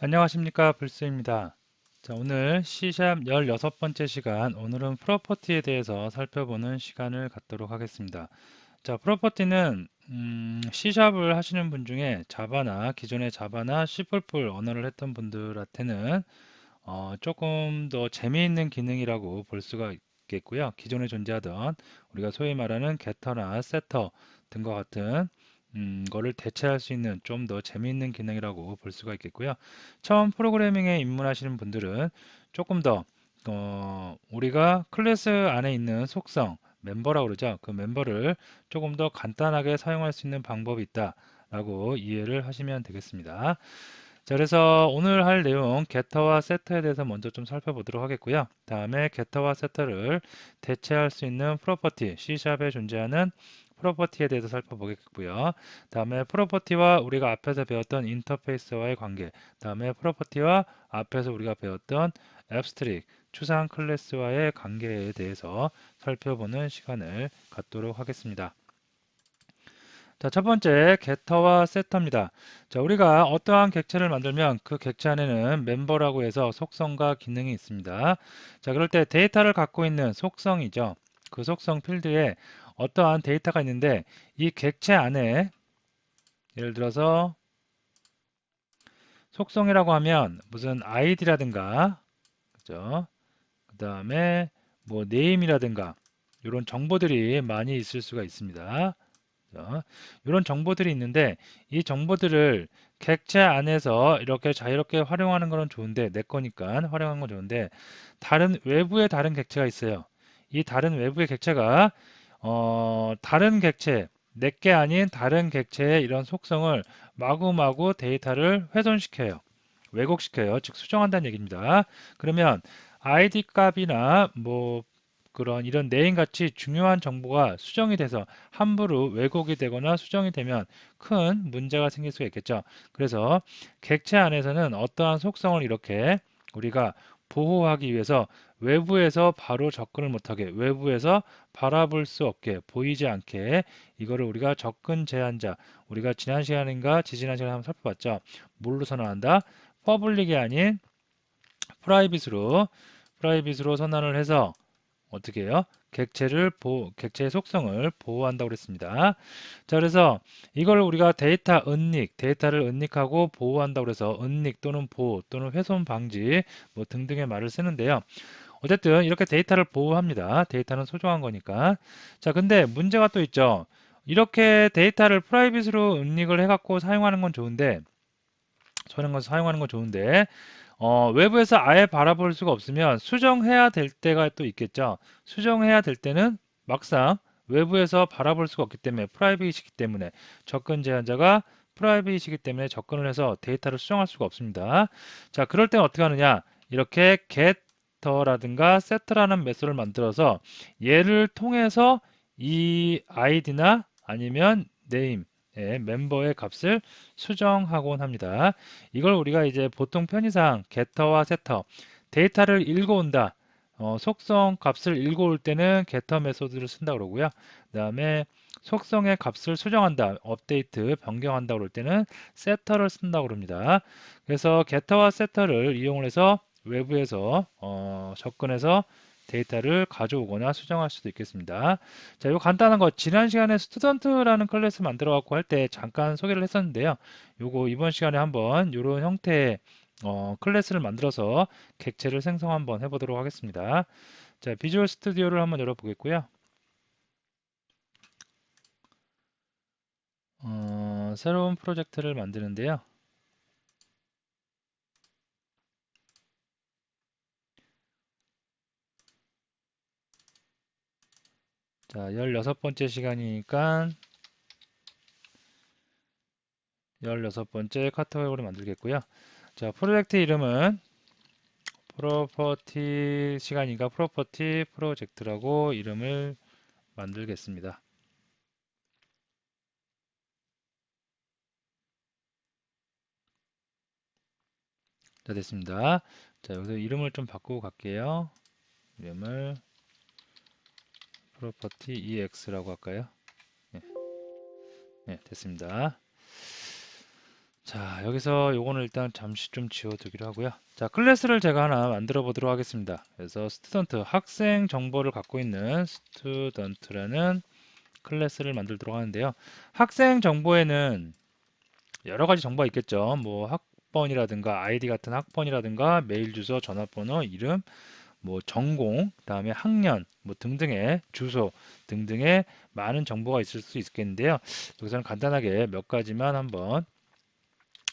안녕하십니까 불스입니다. 자, 오늘 C샵 16번째 시간, 오늘은 프로퍼티에 대해서 살펴보는 시간을 갖도록 하겠습니다. 자, 프로퍼티는 C샵을 하시는 분 중에 자바나 기존의 자바나 C++ 언어를 했던 분들한테는 조금 더 재미있는 기능이라고 볼 수가 있겠고요. 기존에 존재하던 우리가 소위 말하는 게터나 세터 등과 같은 거를 대체할 수 있는 좀 더 재미있는 기능이라고 볼 수가 있겠고요. 처음 프로그래밍에 입문하시는 분들은 조금 더 우리가 클래스 안에 있는 속성, 멤버라고 그러죠. 그 멤버를 조금 더 간단하게 사용할 수 있는 방법이 있다라고 이해를 하시면 되겠습니다. 자, 그래서 오늘 할 내용 게터와 세터에 대해서 먼저 좀 살펴보도록 하겠고요. 다음에 게터와 세터를 대체할 수 있는 프로퍼티, C샵에 존재하는 프로퍼티에 대해서 살펴보겠고요. 다음에 프로퍼티와 우리가 앞에서 배웠던 인터페이스와의 관계, 다음에 프로퍼티와 앞에서 우리가 배웠던 앱스트릭, 추상 클래스와의 관계에 대해서 살펴보는 시간을 갖도록 하겠습니다. 자, 첫 번째 게터와 세터입니다. 자, 우리가 어떠한 객체를 만들면 그 객체 안에는 멤버라고 해서 속성과 기능이 있습니다. 자, 그럴 때 데이터를 갖고 있는 속성이죠. 그 속성 필드에 어떠한 데이터가 있는데 이 객체 안에 예를 들어서 속성이라고 하면 무슨 아이디라든가 그죠? 그 다음에 뭐 네임이라든가 이런 정보들이 많이 있을 수가 있습니다. 이런 정보들이 있는데 이 정보들을 객체 안에서 이렇게 자유롭게 활용하는 거는 좋은데 내 거니까 활용하는 건 좋은데 다른 외부의 다른 객체가 있어요. 이 다른 외부의 객체가 다른 객체 내게 아닌 다른 객체의 이런 속성을 마구마구 데이터를 훼손시켜요. 왜곡시켜요. 즉 수정한다는 얘기입니다. 그러면 ID 값이나 뭐 그런 이런 네임 같이 중요한 정보가 수정이 돼서 함부로 왜곡이 되거나 수정이 되면 큰 문제가 생길 수가 있겠죠. 그래서 객체 안에서는 어떠한 속성을 이렇게 우리가 보호하기 위해서 외부에서 바로 접근을 못하게 외부에서 바라볼 수 없게 보이지 않게 이거를 우리가 접근 제한자 우리가 지난 시간인가 지지난 시간에 한번 살펴봤죠. 뭘로 선언한다? 퍼블릭이 아닌 프라이빗으로 선언을 해서 어떻게 해요? 객체의 속성을 보호한다고 그랬습니다. 자, 그래서 이걸 우리가 데이터를 은닉하고 보호한다고 그래서 은닉 또는 보호 또는 훼손 방지 뭐 등등의 말을 쓰는데요. 어쨌든 이렇게 데이터를 보호합니다. 데이터는 소중한 거니까. 자, 근데 문제가 또 있죠. 이렇게 데이터를 프라이빗으로 은닉을 해갖고 사용하는 건 좋은데 외부에서 아예 바라볼 수가 없으면 수정해야 될 때가 또 있겠죠. 수정해야 될 때는 막상 외부에서 바라볼 수가 없기 때문에 프라이빗이기 때문에 접근 제한자가 프라이빗이기 때문에 접근을 해서 데이터를 수정할 수가 없습니다. 자, 그럴 때는 어떻게 하느냐? 이렇게 get라든가 set라는 메소드를 만들어서 얘를 통해서 이 아이디나 아니면 name 멤버의 값을 수정하곤 합니다. 이걸 우리가 이제 보통 편의상 게터와 세터 데이터를 읽어온다. 속성 값을 읽어올 때는 게터 메소드를 쓴다 그러고요. 그 다음에 속성의 값을 수정한다, 업데이트, 변경한다 그럴 때는 세터를 쓴다 그럽니다. 그래서 게터와 세터를 이용을 해서 외부에서 접근해서 데이터를 가져오거나 수정할 수도 있겠습니다. 자, 이거 간단한 거 지난 시간에 스튜던트라는 클래스 만들어 갖고 할 때 잠깐 소개를 했었는데요. 요거 이번 시간에 한번 이런 형태의 클래스를 만들어서 객체를 생성 한번 해보도록 하겠습니다. 자, 비주얼 스튜디오를 한번 열어보겠고요. 새로운 프로젝트를 만드는데요. 자, 16번째 시간이니까 16번째 카테고리를 만들겠고요. 자, 프로젝트 이름은 프로퍼티 시간이니까 프로퍼티 프로젝트라고 이름을 만들겠습니다. 자, 됐습니다. 자, 여기서 이름을 좀 바꾸고 갈게요. 이름을 프로퍼티 EX라고 할까요? 네, 네, 됐습니다. 자, 여기서 요거는 일단 잠시 좀 지워두기로 하고요. 자, 클래스를 제가 하나 만들어 보도록 하겠습니다. 그래서 스튜던트, 학생 정보를 갖고 있는 스튜던트라는 클래스를 만들도록 하는데요. 학생 정보에는 여러 가지 정보가 있겠죠. 뭐 학번이라든가 아이디 같은 학번이라든가 메일 주소, 전화번호, 이름, 뭐 전공, 그다음에 학년, 뭐 등등의 주소 등등의 많은 정보가 있을 수 있겠는데요. 여기서는 간단하게 몇 가지만 한번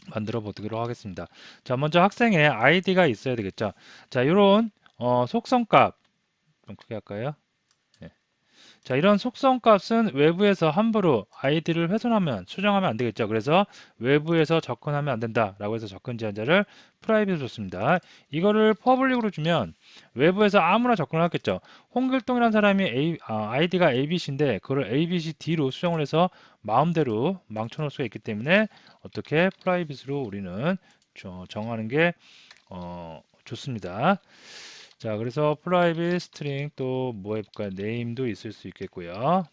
만들어 보도록 하겠습니다. 자, 먼저 학생의 아이디가 있어야 되겠죠. 자, 이런 속성값 좀 크게 할까요? 네. 자, 이런 속성값은 외부에서 함부로 아이디를 훼손하면 수정하면 안 되겠죠. 그래서 외부에서 접근하면 안 된다라고 해서 접근 제한자를 프라이빗으로 줬습니다. 이거를 퍼블릭으로 주면 외부에서 아무나 접근을 하겠죠. 홍길동이라는 사람이 아이디가 ABC인데 그걸 ABCD로 수정을 해서 마음대로 망쳐놓을 수가 있기 때문에 어떻게 프라이빗으로 우리는 정하는 게 좋습니다. 자, 그래서 private string 또 뭐 해볼까요? name도 있을 수 있겠고요.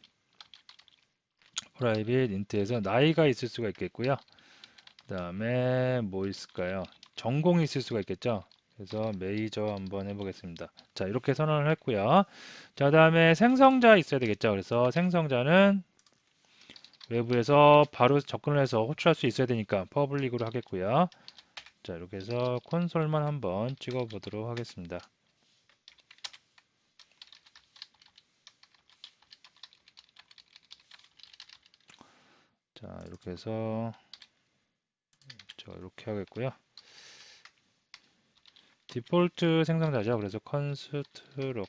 private int에서 나이가 있을 수가 있겠고요. 그 다음에 뭐 있을까요? 전공이 있을 수가 있겠죠. 그래서 메이저 한번 해보겠습니다. 자, 이렇게 선언을 했고요. 자, 그 다음에 생성자 있어야 되겠죠. 그래서 생성자는 외부에서 바로 접근을 해서 호출할 수 있어야 되니까 퍼블릭으로 하겠고요. 자, 이렇게 해서 콘솔만 한번 찍어 보도록 하겠습니다. 자, 이렇게 해서 이렇게 하겠고요. 디폴트 생성자죠. 그래서 컨스트럭터라고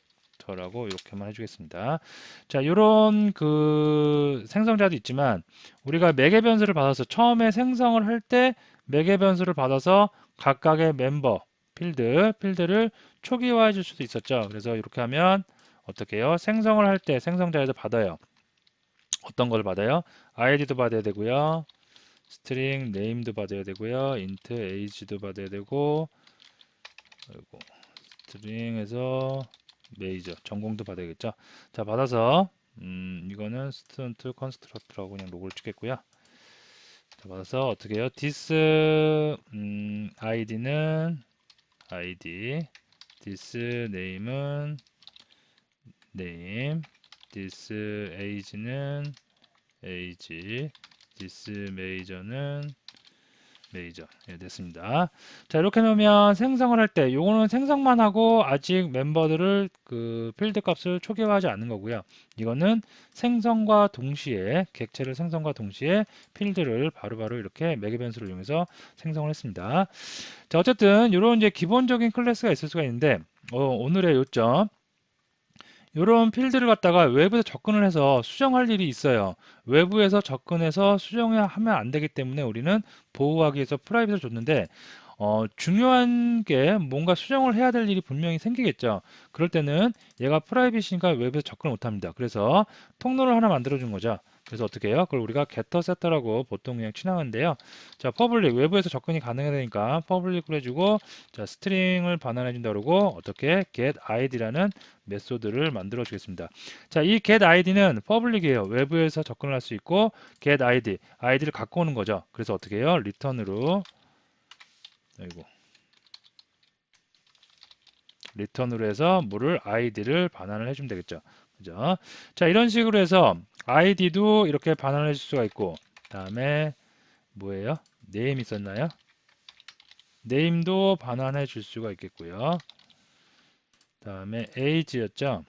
이렇게만 해주겠습니다. 자, 이런 그 생성자도 있지만 우리가 매개 변수를 받아서 처음에 생성을 할 때 매개 변수를 받아서 각각의 멤버 필드를 초기화해 줄 수도 있었죠. 그래서 이렇게 하면 어떻게 해요? 생성을 할 때 생성자에서 받아요. 어떤 걸 받아요? 아이디도 받아야 되고요. 스트링 네임도 받아야 되고요. 인트 에이지도 받아야 되고 그리고 스트링에서 메이저 전공도 받아야겠죠. 자, 받아서 이거는 스튜던트 컨스트럭트라고 그냥 로고를 찍겠고요. 자, 받아서 어떻게 해요? this id는 id, this name은 name, this age는 age, this major는 메이저. 예, 됐습니다. 자, 이렇게 놓으면 생성을 할 때, 요거는 생성만 하고 아직 멤버들을 그 필드 값을 초기화하지 않는 거고요. 이거는 생성과 동시에, 객체를 생성과 동시에 필드를 바로바로 이렇게 매개 변수를 이용해서 생성을 했습니다. 자, 어쨌든 이런 이제 기본적인 클래스가 있을 수가 있는데, 오늘의 요점. 이런 필드를 갖다가 외부에서 접근을 해서 수정할 일이 있어요. 외부에서 접근해서 수정하면 안 되기 때문에 우리는 보호하기 위해서 프라이빗을 줬는데 중요한 게 뭔가 수정을 해야 될 일이 분명히 생기겠죠. 그럴 때는 얘가 프라이빗이니까 외부에서 접근을 못합니다. 그래서 통로를 하나 만들어 준 거죠. 그래서 어떻게 해요? 그걸 우리가 getter setter라고 보통 그냥 친하는데요. 자, 퍼블릭 외부에서 접근이 가능하니까 퍼블릭으로 해주고 자, 스트링을 반환해 준다 그러고 어떻게 get id라는 메소드를 만들어 주겠습니다. 자, 이 get id는 퍼블릭이에요. 외부에서 접근을 할 수 있고 get id를 갖고 오는 거죠. 그래서 어떻게 해요? 리턴으로 아이고 리턴으로 해서 뭐를 id를 반환을 해주면 되겠죠. 그죠? 자, 이런 식으로 해서 id도 이렇게 반환을 해줄 수가 있고 다음에 뭐예요? name 있었나요? name도 반환해 줄 수가 있겠고요. 다음에 age였죠.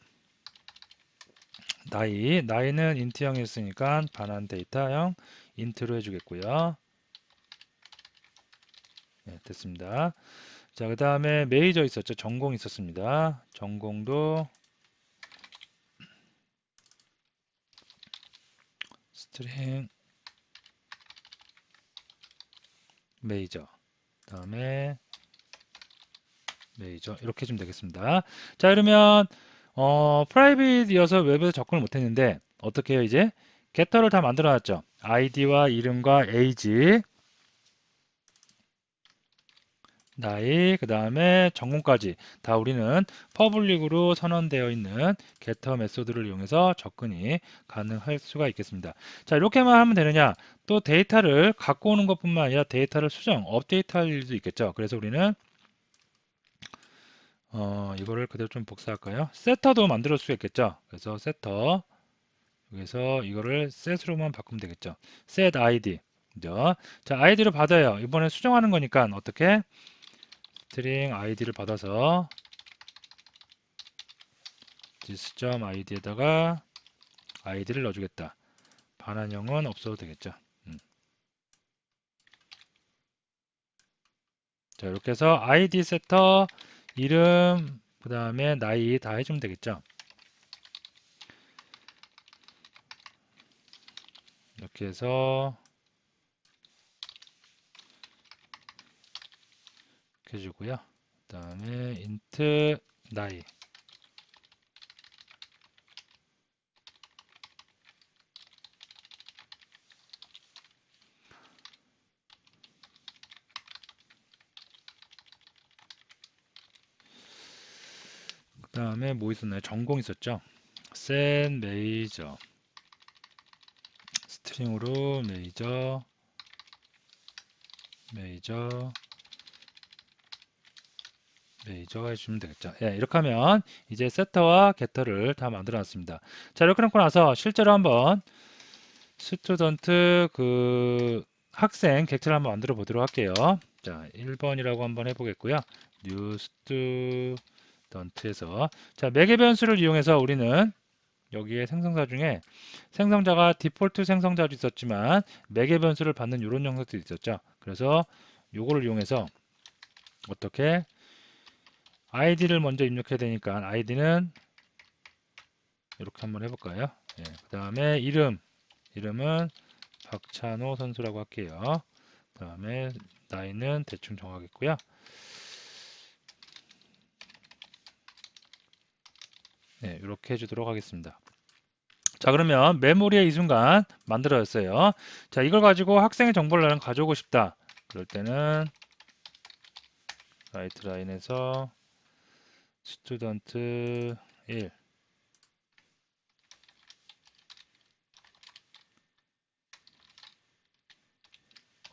나이는 인트형이었으니까 반환 데이터형 인트로 해주겠고요. 네, 됐습니다. 자, 그 다음에 메이저 있었죠. 전공 있었습니다. 전공도 스트링 메이저 다음에 메이저 이렇게 해주면 되겠습니다. 자, 그러면 프라이빗이어서 웹에서 접근을 못했는데 어떻게 해요? 이제 게터를 다 만들어놨죠. 아이디와 이름과 에이지 나이, 그 다음에 전공까지 다 우리는 퍼블릭으로 선언되어 있는 getter 메소드를 이용해서 접근이 가능할 수가 있겠습니다. 자, 이렇게만 하면 되느냐? 또 데이터를 갖고 오는 것뿐만 아니라 데이터를 수정, 업데이트 할 일도 있겠죠. 그래서 우리는 이거를 그대로 좀 복사할까요? 세터도 만들 수 있겠죠. 그래서 세터, 여기서 이거를 set으로만 바꾸면 되겠죠. set id. 그죠? 자, id를 받아요. 이번에 수정하는 거니까 어떻게? string id를 받아서 this.id에다가 id를 넣어주겠다. 반환형은 없어도 되겠죠. 자, 이렇게 해서 id 세터, 이름, 그 다음에 나이 다 해주면 되겠죠. 이렇게 해서 이렇게 해주고요. 그 다음에 int 나이. 그 다음에 뭐 있었나요? 전공 있었죠. set major, 스트링으로 major, major, major 해주시면 되겠죠. 예, 이렇게 하면 이제 세터와 getter를 다 만들어 놨습니다. 자, 이렇게 놓고 나서 실제로 한번 스튜던트 그 학생 객체를 한번 만들어 보도록 할게요. 자, 1번이라고 한번 해보겠고요. new student에서 자, 매개 변수를 이용해서 우리는 여기에 생성자 중에 생성자가 디폴트 생성자도 있었지만 매개 변수를 받는 이런 녀석도 있었죠. 그래서 요거를 이용해서 어떻게 아이디를 먼저 입력해야 되니까 아이디는 이렇게 한번 해볼까요? 예, 그 다음에 이름은 박찬호 선수라고 할게요. 그 다음에 나이는 대충 정하겠고요. 네, 이렇게 해주도록 하겠습니다. 자, 그러면 메모리에 이 순간 만들어졌어요. 자, 이걸 가지고 학생의 정보를 나는 가져오고 싶다. 그럴 때는 라이트 라인에서 스튜던트 1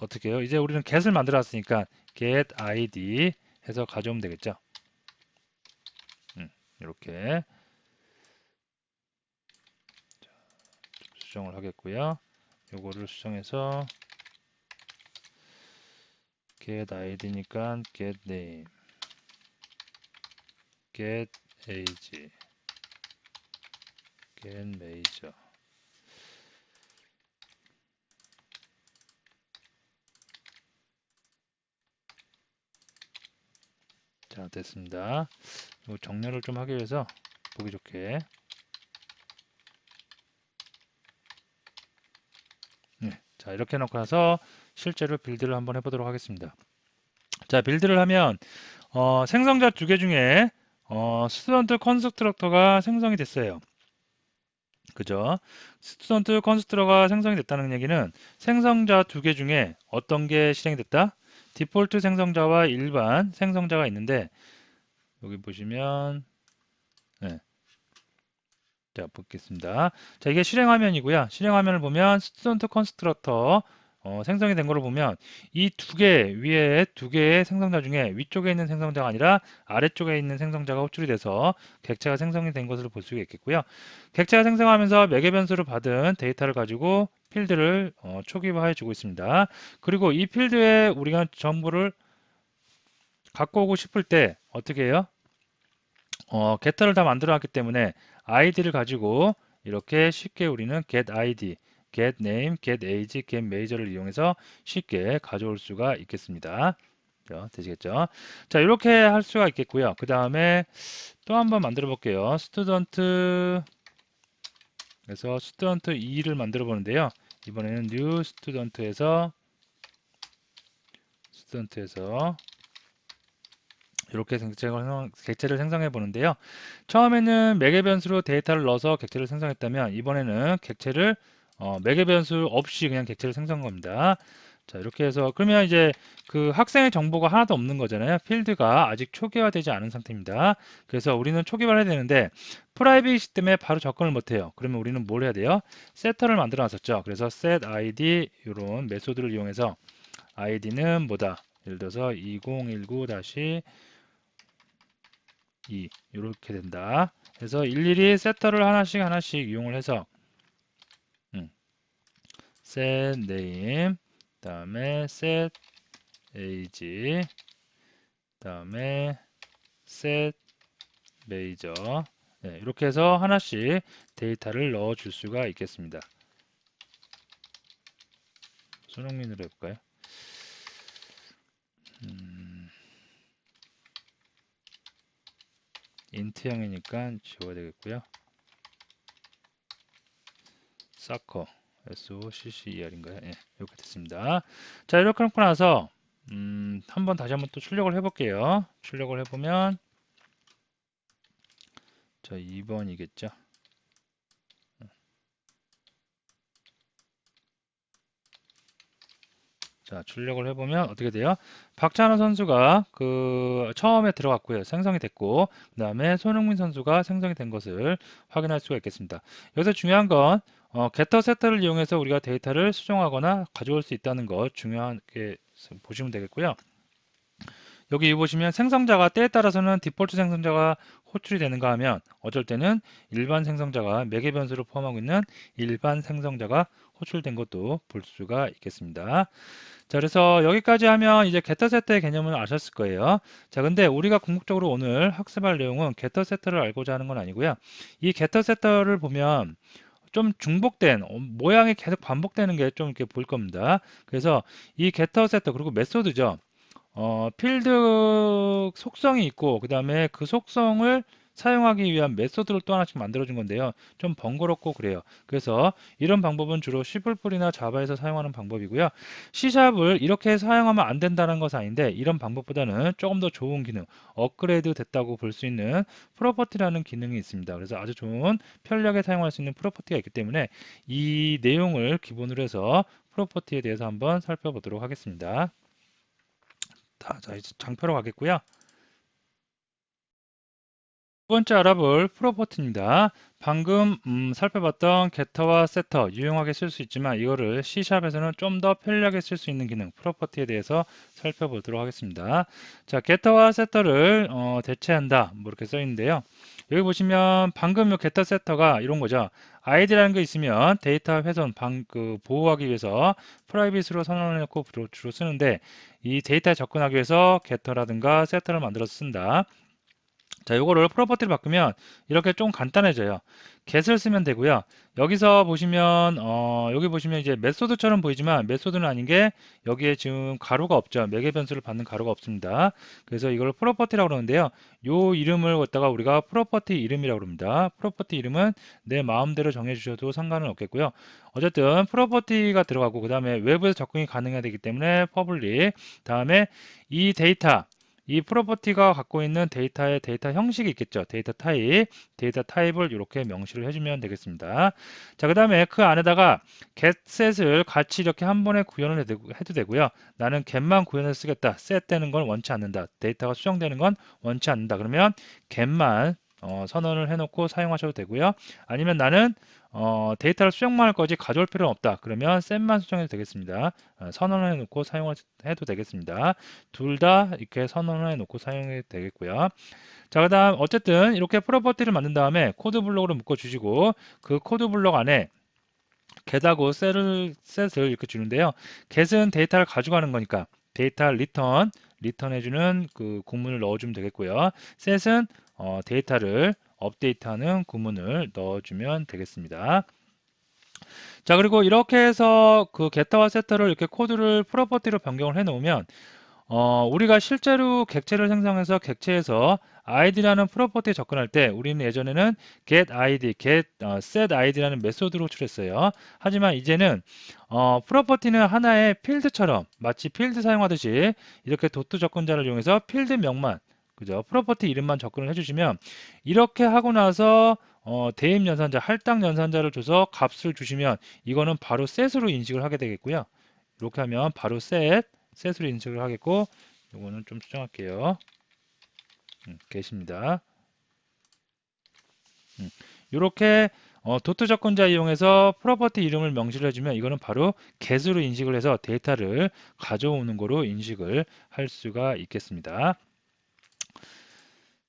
어떻게 해요? 이제 우리는 get을 만들어 놨으니까 get id 해서 가져오면 되겠죠. 이렇게 수정을 하겠고요. 요거를 수정해서 get id니까 get name, get age, get major. 자, 됐습니다. 요 정렬을 좀 하기 위해서 보기 좋게 네, 자, 이렇게 놓고 나서 실제로 빌드를 한번 해보도록 하겠습니다. 자, 빌드를 하면 생성자 두 개 중에 스튜던트 컨스트럭터가 생성이 됐어요. 그죠? 스튜던트 컨스트럭터가 생성이 됐다는 얘기는 생성자 두 개 중에 어떤 게 실행이 됐다? 디폴트 생성자와 일반 생성자가 있는데 여기 보시면 네, 자, 보겠습니다. 자, 이게 실행 화면이고요. 실행 화면을 보면 스튜던트 컨스트럭터 생성이 된 거를 보면 이 두 개 위에 두 개의 생성자 중에 위쪽에 있는 생성자가 아니라 아래쪽에 있는 생성자가 호출이 돼서 객체가 생성이 된 것으로 볼 수가 있겠고요. 객체가 생성하면서 매개 변수를 받은 데이터를 가지고 필드를 초기화해 주고 있습니다. 그리고 이 필드에 우리가 정보를 갖고 오고 싶을 때 어떻게 해요? getter를 다 만들어 놨기 때문에 id를 가지고 이렇게 쉽게 우리는 get id, get name, get age, get major를 이용해서 쉽게 가져올 수가 있겠습니다. 되시겠죠? 자, 이렇게 할 수가 있겠고요. 그 다음에 또 한번 만들어 볼게요. 스튜던트 그래서 스튜던트 2를 만들어 보는데요. 이번에는 new 스튜던트에서 이렇게 객체를 생성해 보는데요. 처음에는 매개 변수로 데이터를 넣어서 객체를 생성했다면 이번에는 객체를 매개 변수 없이 그냥 객체를 생성한 겁니다. 자, 이렇게 해서 그러면 이제 그 학생의 정보가 하나도 없는 거잖아요. 필드가 아직 초기화되지 않은 상태입니다. 그래서 우리는 초기화를 해야 되는데 프라이빗이 때문에 바로 접근을 못 해요. 그러면 우리는 뭘 해야 돼요? 세터를 만들어 놨었죠. 그래서 set id 이런 메소드를 이용해서 id는 뭐다? 예를 들어서 2019-2 이렇게 된다. 그래서 일일이 세터를 하나씩 이용을 해서 set name 그다음에 set age 그다음에 set major 네, 이렇게 해서 하나씩 데이터를 넣어 줄 수가 있겠습니다. 손흥민으로 해볼까요? 인트형이니까 지워야 되겠고요. 사커 SOCCER인가요? 예, 이렇게 됐습니다. 자, 이렇게 놓고 나서 다시 한번 또 출력을 해볼게요. 출력을 해보면 자, 2번이겠죠. 자, 출력을 해보면 어떻게 돼요? 박찬호 선수가 그 처음에 들어갔고요. 생성이 됐고, 그 다음에 손흥민 선수가 생성이 된 것을 확인할 수가 있겠습니다. 여기서 중요한 건 게터 세터를 이용해서 우리가 데이터를 수정하거나 가져올 수 있다는 것 중요하게 보시면 되겠고요. 여기 보시면 생성자가 때에 따라서는 디폴트 생성자가 호출이 되는가 하면 어쩔 때는 일반 생성자가 매개 변수를 포함하고 있는 일반 생성자가 호출된 것도 볼 수가 있겠습니다. 자, 그래서 여기까지 하면 이제 게터 세터의 개념을 아셨을 거예요. 자, 근데 우리가 궁극적으로 오늘 학습할 내용은 게터 세터를 알고자 하는 건 아니고요. 이 게터 세터를 보면 좀 중복된 모양이 계속 반복되는 게 좀 이렇게 보일 겁니다. 그래서 이 게터 세터 그리고 메소드죠. 필드 속성이 있고 그 다음에 그 속성을 사용하기 위한 메소드를 또 하나씩 만들어 준 건데요. 좀 번거롭고 그래요. 그래서 이런 방법은 주로 C++이나 자바에서 사용하는 방법이고요. C샵을 이렇게 사용하면 안 된다는 것은 아닌데 이런 방법보다는 조금 더 좋은 기능, 업그레이드 됐다고 볼 수 있는 프로퍼티라는 기능이 있습니다. 그래서 아주 좋은 편리하게 사용할 수 있는 프로퍼티가 있기 때문에 이 내용을 기본으로 해서 프로퍼티에 대해서 한번 살펴보도록 하겠습니다. 자, 이제 장표로 가겠고요. 두 번째 알아볼 프로퍼티입니다. 방금 살펴봤던 게터와 세터 유용하게 쓸 수 있지만 이거를 C샵에서는 좀 더 편리하게 쓸 수 있는 기능 프로퍼티에 대해서 살펴보도록 하겠습니다. 자, 게터와 세터를 대체한다 뭐 이렇게 써 있는데요. 여기 보시면 방금 요 게터 세터가 이런 거죠. 아이디라는 게 있으면 데이터 훼손 보호하기 위해서 프라이빗으로 선언해 놓고 주로 쓰는데 이 데이터에 접근하기 위해서 게터라든가 세터를 만들어서 쓴다. 자, 요거를 프로퍼티를 바꾸면 이렇게 좀 간단해져요. get을 쓰면 되고요. 여기서 보시면 여기 보시면 이제 메소드처럼 보이지만 메소드는 아닌 게 여기에 지금 가로가 없죠. 매개 변수를 받는 가로가 없습니다. 그래서 이걸 프로퍼티라고 그러는데요. 요 이름을 갖다가 우리가 프로퍼티 이름이라고 합니다. 프로퍼티 이름은 내 마음대로 정해 주셔도 상관은 없겠고요. 어쨌든 프로퍼티가 들어가고 그다음에 외부에서 접근이 가능해야 되기 때문에 public 다음에 이 데이터 이 프로퍼티가 갖고 있는 데이터의 데이터 형식이 있겠죠. 데이터 타입을 이렇게 명시를 해주면 되겠습니다. 자, 그 다음에 그 안에다가 getset을 같이 이렇게 한 번에 구현을 해도 되고요. 나는 get만 구현해서 쓰겠다. set 되는 건 원치 않는다. 데이터가 수정되는 건 원치 않는다. 그러면 get만 선언을 해놓고 사용하셔도 되고요. 아니면 나는 데이터를 수정만 할 거지 가져올 필요는 없다. 그러면 set만 수정해도 되겠습니다. 선언을 해놓고 사용해도 되겠습니다. 둘 다 이렇게 선언을 해놓고 사용해도 되겠고요. 자, 그 다음 어쨌든 이렇게 프로퍼티를 만든 다음에 코드 블록으로 묶어주시고 그 코드 블록 안에 get하고 set을 이렇게 주는데요. get은 데이터를 가져가는 거니까 데이터 리턴 해주는 그 구문을 넣어주면 되겠고요. set은 데이터를 업데이트하는 구문을 넣어주면 되겠습니다. 자, 그리고 이렇게 해서 그 get와 set를 이렇게 코드를 프로퍼티로 변경을 해 놓으면 우리가 실제로 객체를 생성해서 객체에서 id라는 프로퍼티에 접근할 때 우리는 예전에는 set id라는 메소드로 호출했어요. 하지만 이제는 프로퍼티는 하나의 필드처럼 마치 필드 사용하듯이 이렇게 도트 접근자를 이용해서 필드명만 그죠? 프로퍼티 이름만 접근을 해주시면 이렇게 하고 나서 대입 연산자, 할당 연산자를 줘서 값을 주시면 이거는 바로 set으로 인식을 하게 되겠고요. 이렇게 하면 바로 셋으로 인식을 하겠고, 요거는 좀 수정할게요. get입니다. 이렇게 도트 접근자 이용해서 프로퍼티 이름을 명시를 해주면 이거는 바로 get으로 인식을 해서 데이터를 가져오는 거로 인식을 할 수가 있겠습니다.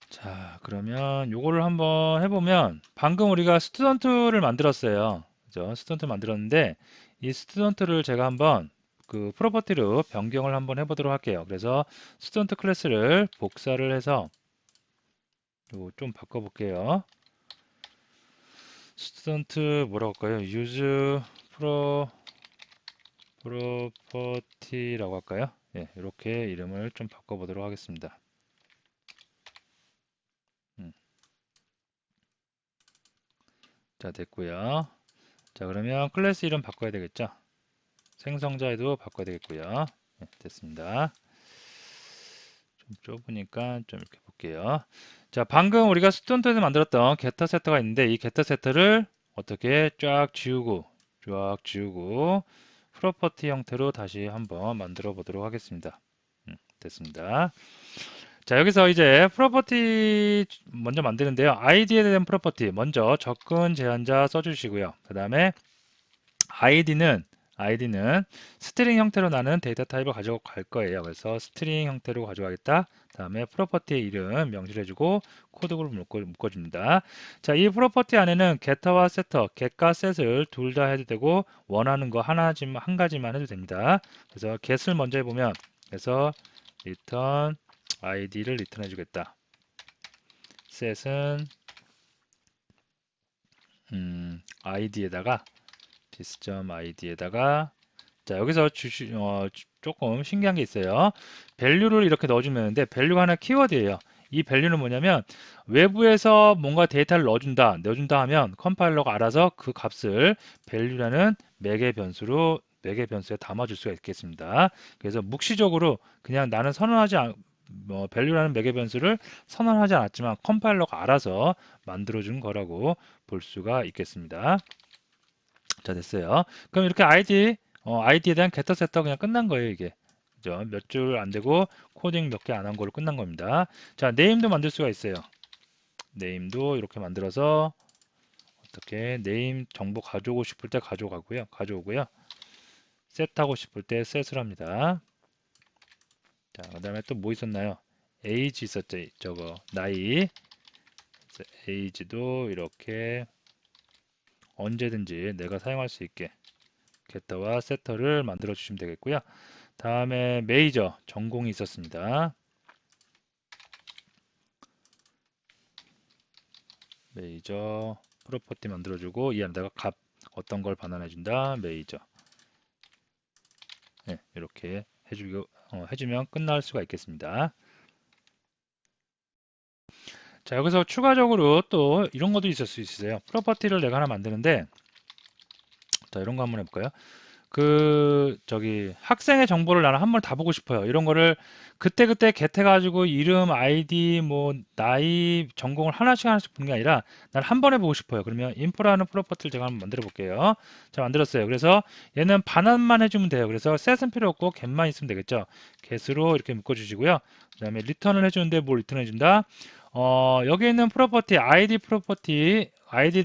자, 그러면 요거를 한번 해보면 방금 우리가 스튜던트를 만들었어요. 그죠? 스튜던트 만들었는데 이 스튜던트를 제가 한번 그 프로퍼티로 변경을 한번 해보도록 할게요. 그래서 스튜던트 클래스를 복사를 해서 요거 좀 바꿔볼게요. 스튜던트 뭐라고 할까요? use 프로퍼티라고 할까요? 예, 이렇게 이름을 좀 바꿔보도록 하겠습니다. 자, 됐고요. 자, 그러면 클래스 이름 바꿔야 되겠죠? 생성자에도 바꿔야 되겠고요. 네, 됐습니다. 좀 좁으니까 좀 이렇게 볼게요. 자, 방금 우리가 스튜던트에서 만들었던 게터 세터가 있는데 이 게터 세터를 어떻게 쫙 지우고 프로퍼티 형태로 다시 한번 만들어 보도록 하겠습니다. 됐습니다. 자, 여기서 이제 프로퍼티 먼저 만드는데요. 아이디에 대한 프로퍼티 먼저 접근 제한자 써주시고요. 그 다음에 아이디는 스트링 형태로 나는 데이터 타입을 가져갈 거예요. 그래서 스트링 형태로 가져가겠다. 다음에 프로퍼티의 이름 명시해주고 코드를 묶어줍니다. 자, 이 프로퍼티 안에는 get와 setter, get과 set을 둘 다 해도 되고 원하는 거 한 가지만 해도 됩니다. 그래서 get을 먼저 해보면 그래서 return id를 리턴 해주겠다. set은 id에다가 this.id에다가 자, 여기서 조금 신기한 게 있어요. 밸류를 이렇게 넣어주면 되는데 밸류가 하나 키워드예요. 이 밸류는 뭐냐면 외부에서 뭔가 데이터를 넣어준다 하면 컴파일러가 알아서 그 값을 밸류라는 매개 변수에 담아줄 수가 있겠습니다. 그래서 묵시적으로 그냥 나는 밸류라는 매개 변수를 선언하지 않았지만 컴파일러가 알아서 만들어준 거라고 볼 수가 있겠습니다. 자, 됐어요. 그럼 이렇게 아이디에 대한 getter setter 그냥 끝난 거예요, 이게. 그죠? 몇 줄 안 되고 코딩 몇 개 안 한 걸로 끝난 겁니다. 자, 네임도 만들 수가 있어요. 네임도 이렇게 만들어서 어떻게 네임 정보 가져오고 싶을 때 가져오고요. 셋하고 싶을 때 셋을 합니다. 자, 그다음에 또 뭐 있었나요? age 있었죠, 저거 나이. age도 이렇게 언제든지 내가 사용할 수 있게 getter와 setter를 만들어 주시면 되겠고요. 다음에 메이저 전공이 있었습니다. 메이저 프로퍼티 만들어주고 이 안에다가 값 어떤 걸 반환해준다. 메이저 네, 이렇게 해주면 끝날 수가 있겠습니다. 자, 여기서 추가적으로 또 이런 것도 있을 수 있어요. 프로퍼티를 내가 하나 만드는데 자, 이런 거 한번 해볼까요? 학생의 정보를 나는 한 번 다 보고 싶어요. 이런 거를 그때그때 get 해가지고 이름, 아이디, 뭐 나이, 전공을 하나씩 보는 게 아니라 난 한 번에 보고 싶어요. 그러면 info라는 프로퍼티를 제가 한번 만들어 볼게요. 자, 만들었어요. 그래서 얘는 반환만 해주면 돼요. 그래서 set은 필요 없고 get만 있으면 되겠죠. get으로 이렇게 묶어주시고요. 그 다음에 return을 해주는데 뭘 리턴 해준다? 여기 있는 프로퍼티, 아이디 프로퍼티, 아이디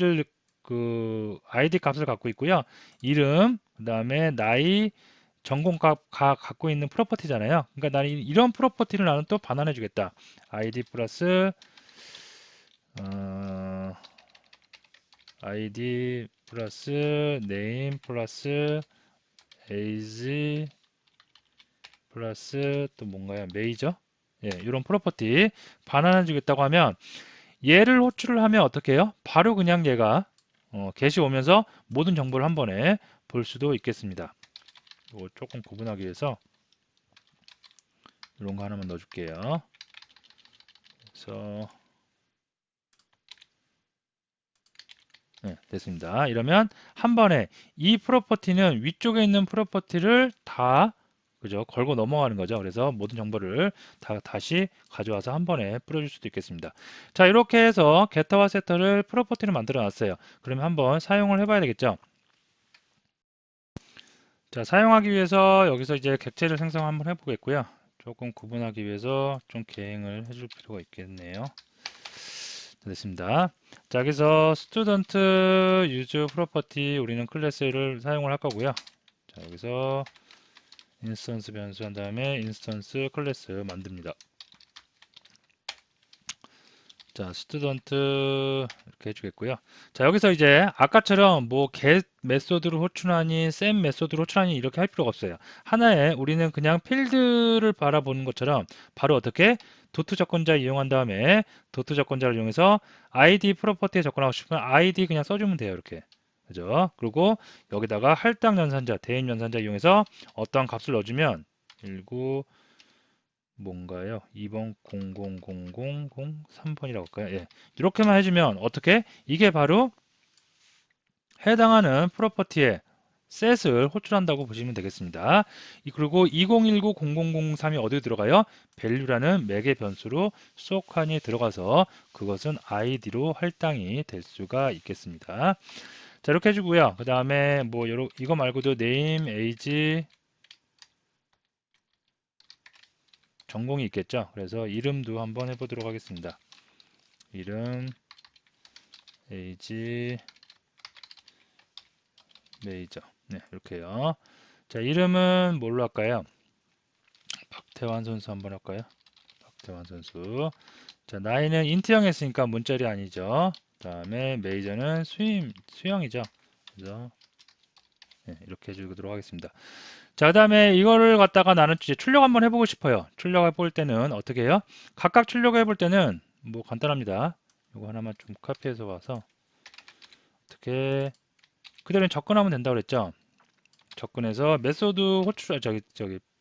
값을 갖고 있고요. 이름, 그 다음에 나이, 전공값 갖고 있는 프로퍼티잖아요. 그러니까 나는 이런 프로퍼티를 나는 또 반환해 주겠다. id 플러스 어, id 플러스 name 플러스 age 플러스 또 뭔가요? 메이저? 예, 이런 프로퍼티 반환해 주겠다고 하면 얘를 호출을 하면 어떻게 해요? 바로 그냥 얘가 get이 오면서 모든 정보를 한 번에 볼 수도 있겠습니다. 이거 조금 구분하기 위해서 이런 거 하나만 넣어줄게요. 그래서 네, 됐습니다. 이러면 한 번에 이 프로퍼티는 위쪽에 있는 프로퍼티를 다 그죠? 걸고 넘어가는 거죠. 그래서 모든 정보를 다시 가져와서 한 번에 뿌려줄 수도 있겠습니다. 자, 이렇게 해서 get와 setter를 프로퍼티를 만들어 놨어요. 그러면 한번 사용을 해봐야 되겠죠? 자, 사용하기 위해서 여기서 이제 객체를 생성 한번 해보겠고요. 조금 구분하기 위해서 좀 계행을 해줄 필요가 있겠네요. 됐습니다. 자, 여기서 student use property 우리는 클래스를 사용을 할 거고요. 자, 여기서 인스턴스 변수 한 다음에 인스턴스 클래스 만듭니다. 자, 스튜던트 이렇게 해주겠고요. 자, 여기서 이제 아까처럼 뭐 get 메소드를 호출하니, send 메소드를 호출하니 이렇게 할 필요가 없어요. 하나에 우리는 그냥 필드를 바라보는 것처럼 바로 어떻게 도트 접근자 이용한 다음에 도트 접근자를 이용해서 id 프로퍼티에 접근하고 싶으면 id 그냥 써주면 돼요. 이렇게. 그죠? 그리고 여기다가 할당 연산자, 대입 연산자 이용해서 어떠한 값을 넣어주면 19 뭔가요? 2번 000003번이라고 할까요? 예. 이렇게만 해주면 어떻게? 이게 바로 해당하는 프로퍼티의 셋을 호출한다고 보시면 되겠습니다. 그리고 2019-0003이 어디에 들어가요? value라는 맥의 변수로 수록칸이 들어가서 그것은 id로 할당이 될 수가 있겠습니다. 자, 이렇게 해주고요. 그 다음에 뭐 이거 말고도 name, age, 전공이 있겠죠. 그래서 이름도 한번 해보도록 하겠습니다. 이름, age, 메이저. 네, 이렇게요. 자, 이름은 뭘로 할까요? 박태환 선수 한번 할까요? 박태환 선수. 자, 나이는 인트형 했으니까 문자리 아니죠. 다음에 메이저는 수영이죠. 그래서 네, 이렇게 해주도록 하겠습니다. 자, 그 다음에 이거를 갖다가 나는 이제 출력 한번 해보고 싶어요. 출력해 볼 때는 어떻게 해요? 각각 출력해 볼 때는 뭐 간단합니다. 이거 하나만 좀 카피해서 와서 어떻게 그대로 접근하면 된다고 그랬죠. 접근해서 메소드 호출 저기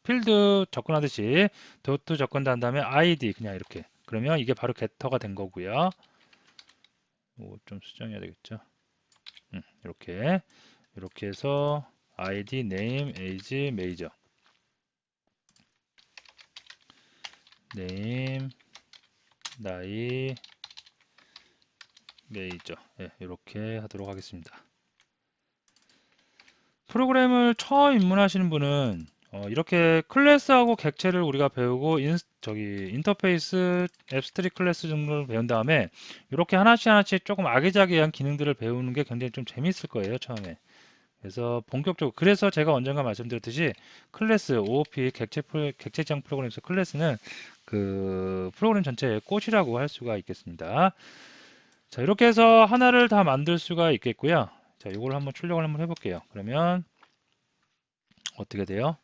필드 접근하듯이 도트 접근한 다음에 id 그냥 이렇게 그러면 이게 바로 게터가 된 거고요. 좀 수정해야 되겠죠. 이렇게 해서 id, name, age, major, name, 나이, major 이렇게 하도록 하겠습니다. 프로그램을 처음 입문하시는 분은 이렇게 클래스하고 객체를 우리가 배우고 인터페이스 앱스트릭 클래스 정도를 배운 다음에 이렇게 하나씩 하나씩 조금 아기자기한 기능들을 배우는 게 굉장히 좀 재밌을 거예요, 처음에. 그래서 본격적으로 그래서 제가 언젠가 말씀드렸듯이 클래스 OOP 객체장 프로그램에서 클래스는 그 프로그램 전체의 꽃이라고 할 수가 있겠습니다. 자, 이렇게 해서 하나를 다 만들 수가 있겠고요. 자, 이걸 한번 출력을 한번 해볼게요. 그러면 어떻게 돼요?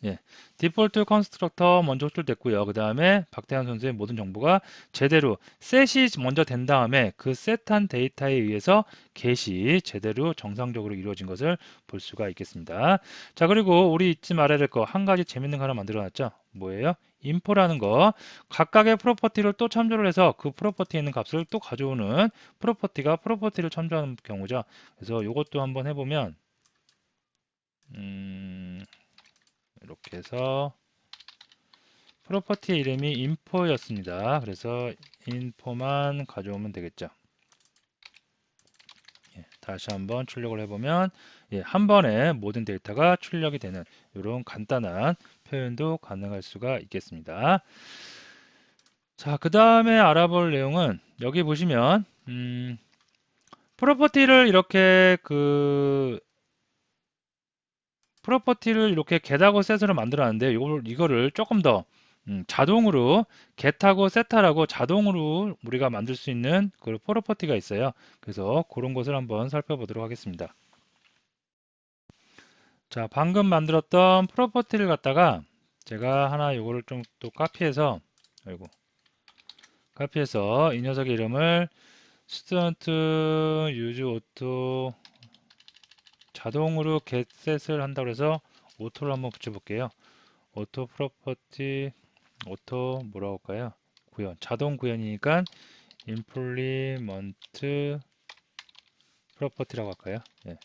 예, 디폴트 컨스트럭터 먼저 호출됐고요. 그 다음에 박태환 선수의 모든 정보가 제대로 셋이 먼저 된 다음에 그 셋한 데이터에 의해서 get이 제대로 정상적으로 이루어진 것을 볼 수가 있겠습니다. 자, 그리고 우리 잊지 말아야 될 거 한 가지 재밌는 거 하나 만들어 놨죠. 뭐예요? info라는 거 각각의 프로퍼티를 또 참조를 해서 그 프로퍼티에 있는 값을 또 가져오는 프로퍼티를 참조하는 경우죠. 그래서 이것도 한번 해보면 이렇게 해서 프로퍼티 이름이 info였습니다. 그래서 info만 가져오면 되겠죠. 다시 한번 출력을 해보면 한 번에 모든 데이터가 출력이 되는 이런 간단한 표현도 가능할 수가 있겠습니다. 자, 그 다음에 알아볼 내용은 여기 보시면 프로퍼티를 이렇게 프로퍼티를 이렇게 get하고 set으로 만들었는데 이거를 조금 더 자동으로 get하고 set하라고 자동으로 우리가 만들 수 있는 그 프로퍼티가 있어요. 그래서 그런 것을 한번 살펴보도록 하겠습니다. 자, 방금 만들었던 프로퍼티를 갖다가 제가 하나 이거를 좀 또 카피해서 이 녀석의 이름을 student use auto 자동으로 get set을 한다고 해서 오토를 한번 붙여볼게요. 오토 프로퍼티 오토 뭐라고 할까요? 구현 자동 구현이니까 implement 프로퍼티라고 할까요? 예.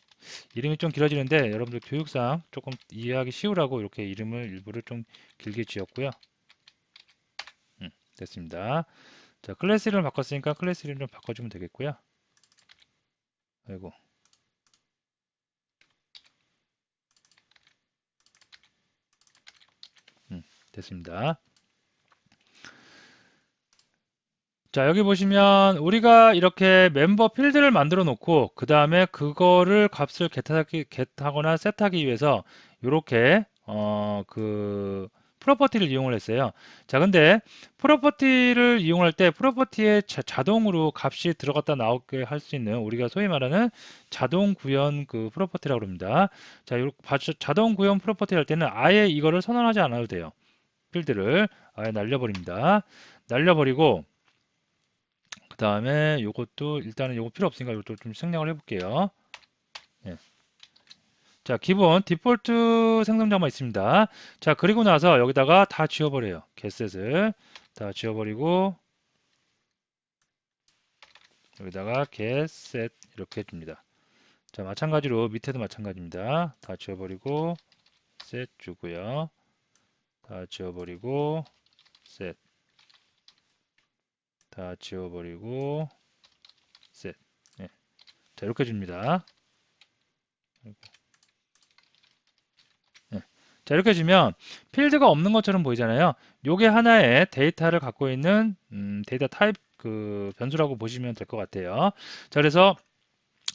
이름이 좀 길어지는데 여러분들 교육상 조금 이해하기 쉬우라고 이렇게 이름을 일부러 좀 길게 지었고요. 됐습니다. 자, 클래스 이름을 바꿨으니까 클래스 이름 좀 바꿔주면 되겠고요. 아이고. 됐습니다. 자, 여기 보시면 우리가 이렇게 멤버 필드를 만들어 놓고 그 다음에 그거를 값을 get하거나 set하기 위해서 이렇게 그 프로퍼티를 이용을 했어요. 자, 근데 프로퍼티를 이용할 때 프로퍼티에 자동으로 값이 들어갔다 나오게 할 수 있는 우리가 소위 말하는 자동 구현 그 프로퍼티라고 합니다. 자, 자동 구현 프로퍼티 할 때는 아예 이거를 선언하지 않아도 돼요. 필드를 아예 날려버립니다. 날려버리고 그 다음에 요것도 일단은 요거 필요 없으니까 이것도 좀 생략을 해볼게요. 예. 자, 기본 디폴트 생성자만 있습니다. 자, 그리고 나서 여기다가 다 지워버려요. get셋을 다 지워버리고 여기다가 getset 이렇게 해줍니다. 자, 마찬가지로 밑에도 마찬가지입니다. 다 지워버리고 set 주고요. 다 지워버리고 set 다 지워버리고 set 예. 자, 이렇게 줍니다. 예. 자, 이렇게 주면 필드가 없는 것처럼 보이잖아요. 요게 하나의 데이터를 갖고 있는 데이터 타입 그 변수라고 보시면 될 것 같아요. 자, 그래서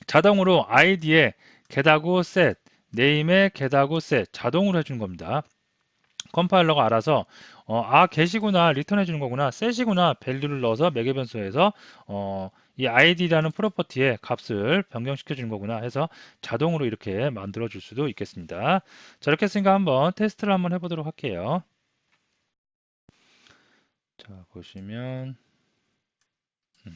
자동으로 id에 get하고 set, name에 get하고 set 자동으로 해주는 겁니다. 컴파일러가 알아서 get이구나 리턴해 주는 거구나 set이구나 밸류를 넣어서 매개 변수에서 이 id라는 프로퍼티의 값을 변경시켜 주는 거구나 해서 자동으로 이렇게 만들어 줄 수도 있겠습니다. 자, 이렇게 했으니까 한번 테스트를 한번 해보도록 할게요. 자, 보시면 음,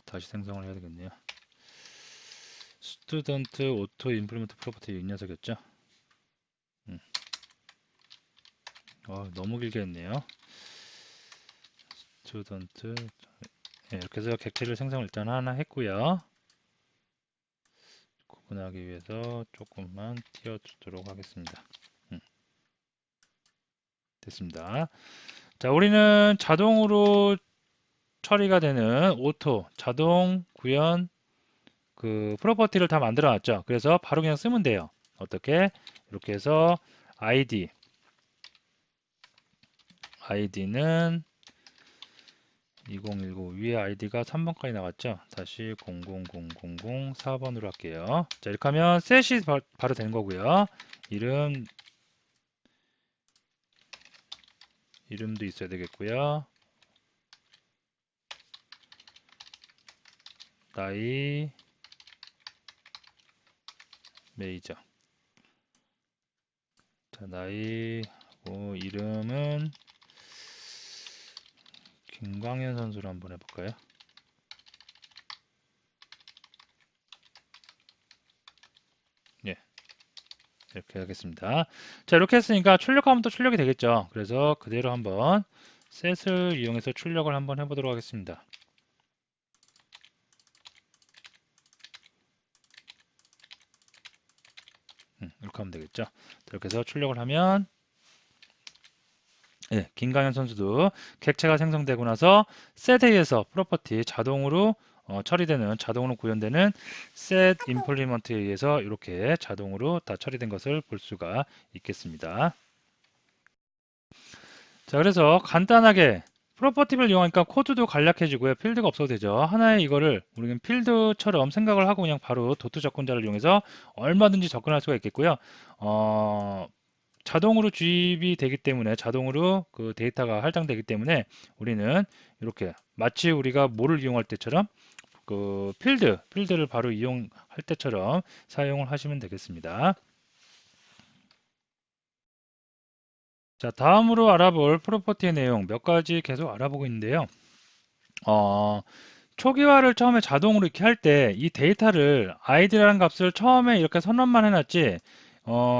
다시 생성을 해야 되겠네요. 스튜던트 오토 임플리먼트 프로퍼티 이 녀석이었죠. 너무 길게 했네요. 스튜던트 이렇게 해서 객체를 생성을 일단 하나 했고요. 구분하기 위해서 조금만 띄워주도록 하겠습니다. 됐습니다. 자, 우리는 자동으로 처리가 되는 오토, 자동 구현 그 프로퍼티를 다 만들어 놨죠. 그래서 바로 그냥 쓰면 돼요. 어떻게? 이렇게 해서 id는 2019 위에 id가 3번까지 나갔죠. 다시 000004번으로 할게요. 자, 이렇게 하면 셋이 바로 되는 거고요. 이름도 있어야 되겠고요. 나이 메이저. 자, 나이하고 이름은 김광현 선수로 한번 해볼까요? 예, 이렇게 하겠습니다. 자, 이렇게 했으니까 출력하면 또 출력이 되겠죠. 그래서 그대로 한번 set을 이용해서 출력을 한번 해보도록 하겠습니다. 이렇게 하면 되겠죠. 이렇게 해서 출력을 하면 예, 김강현 선수도 객체가 생성되고 나서 set에서 프로퍼티 자동으로 처리되는 자동으로 구현되는 set implement에 의해서 이렇게 자동으로 다 처리된 것을 볼 수가 있겠습니다. 자, 그래서 간단하게 프로퍼티를 이용하니까 코드도 간략해지고요. 필드가 없어도 되죠. 하나의 이거를 우리는 필드처럼 생각을 하고 그냥 바로 도트 접근자를 이용해서 얼마든지 접근할 수가 있겠고요. 자동으로 주입이 되기 때문에 자동으로 그 데이터가 할당되기 때문에 우리는 이렇게 마치 우리가 뭐를 이용할 때처럼 그 필드를 바로 이용할 때처럼 사용을 하시면 되겠습니다. 자, 다음으로 알아볼 프로퍼티의 내용 몇 가지 계속 알아보고 있는데요. 초기화를 처음에 자동으로 이렇게 할 때 이 데이터를 id라는 값을 처음에 이렇게 선언만 해놨지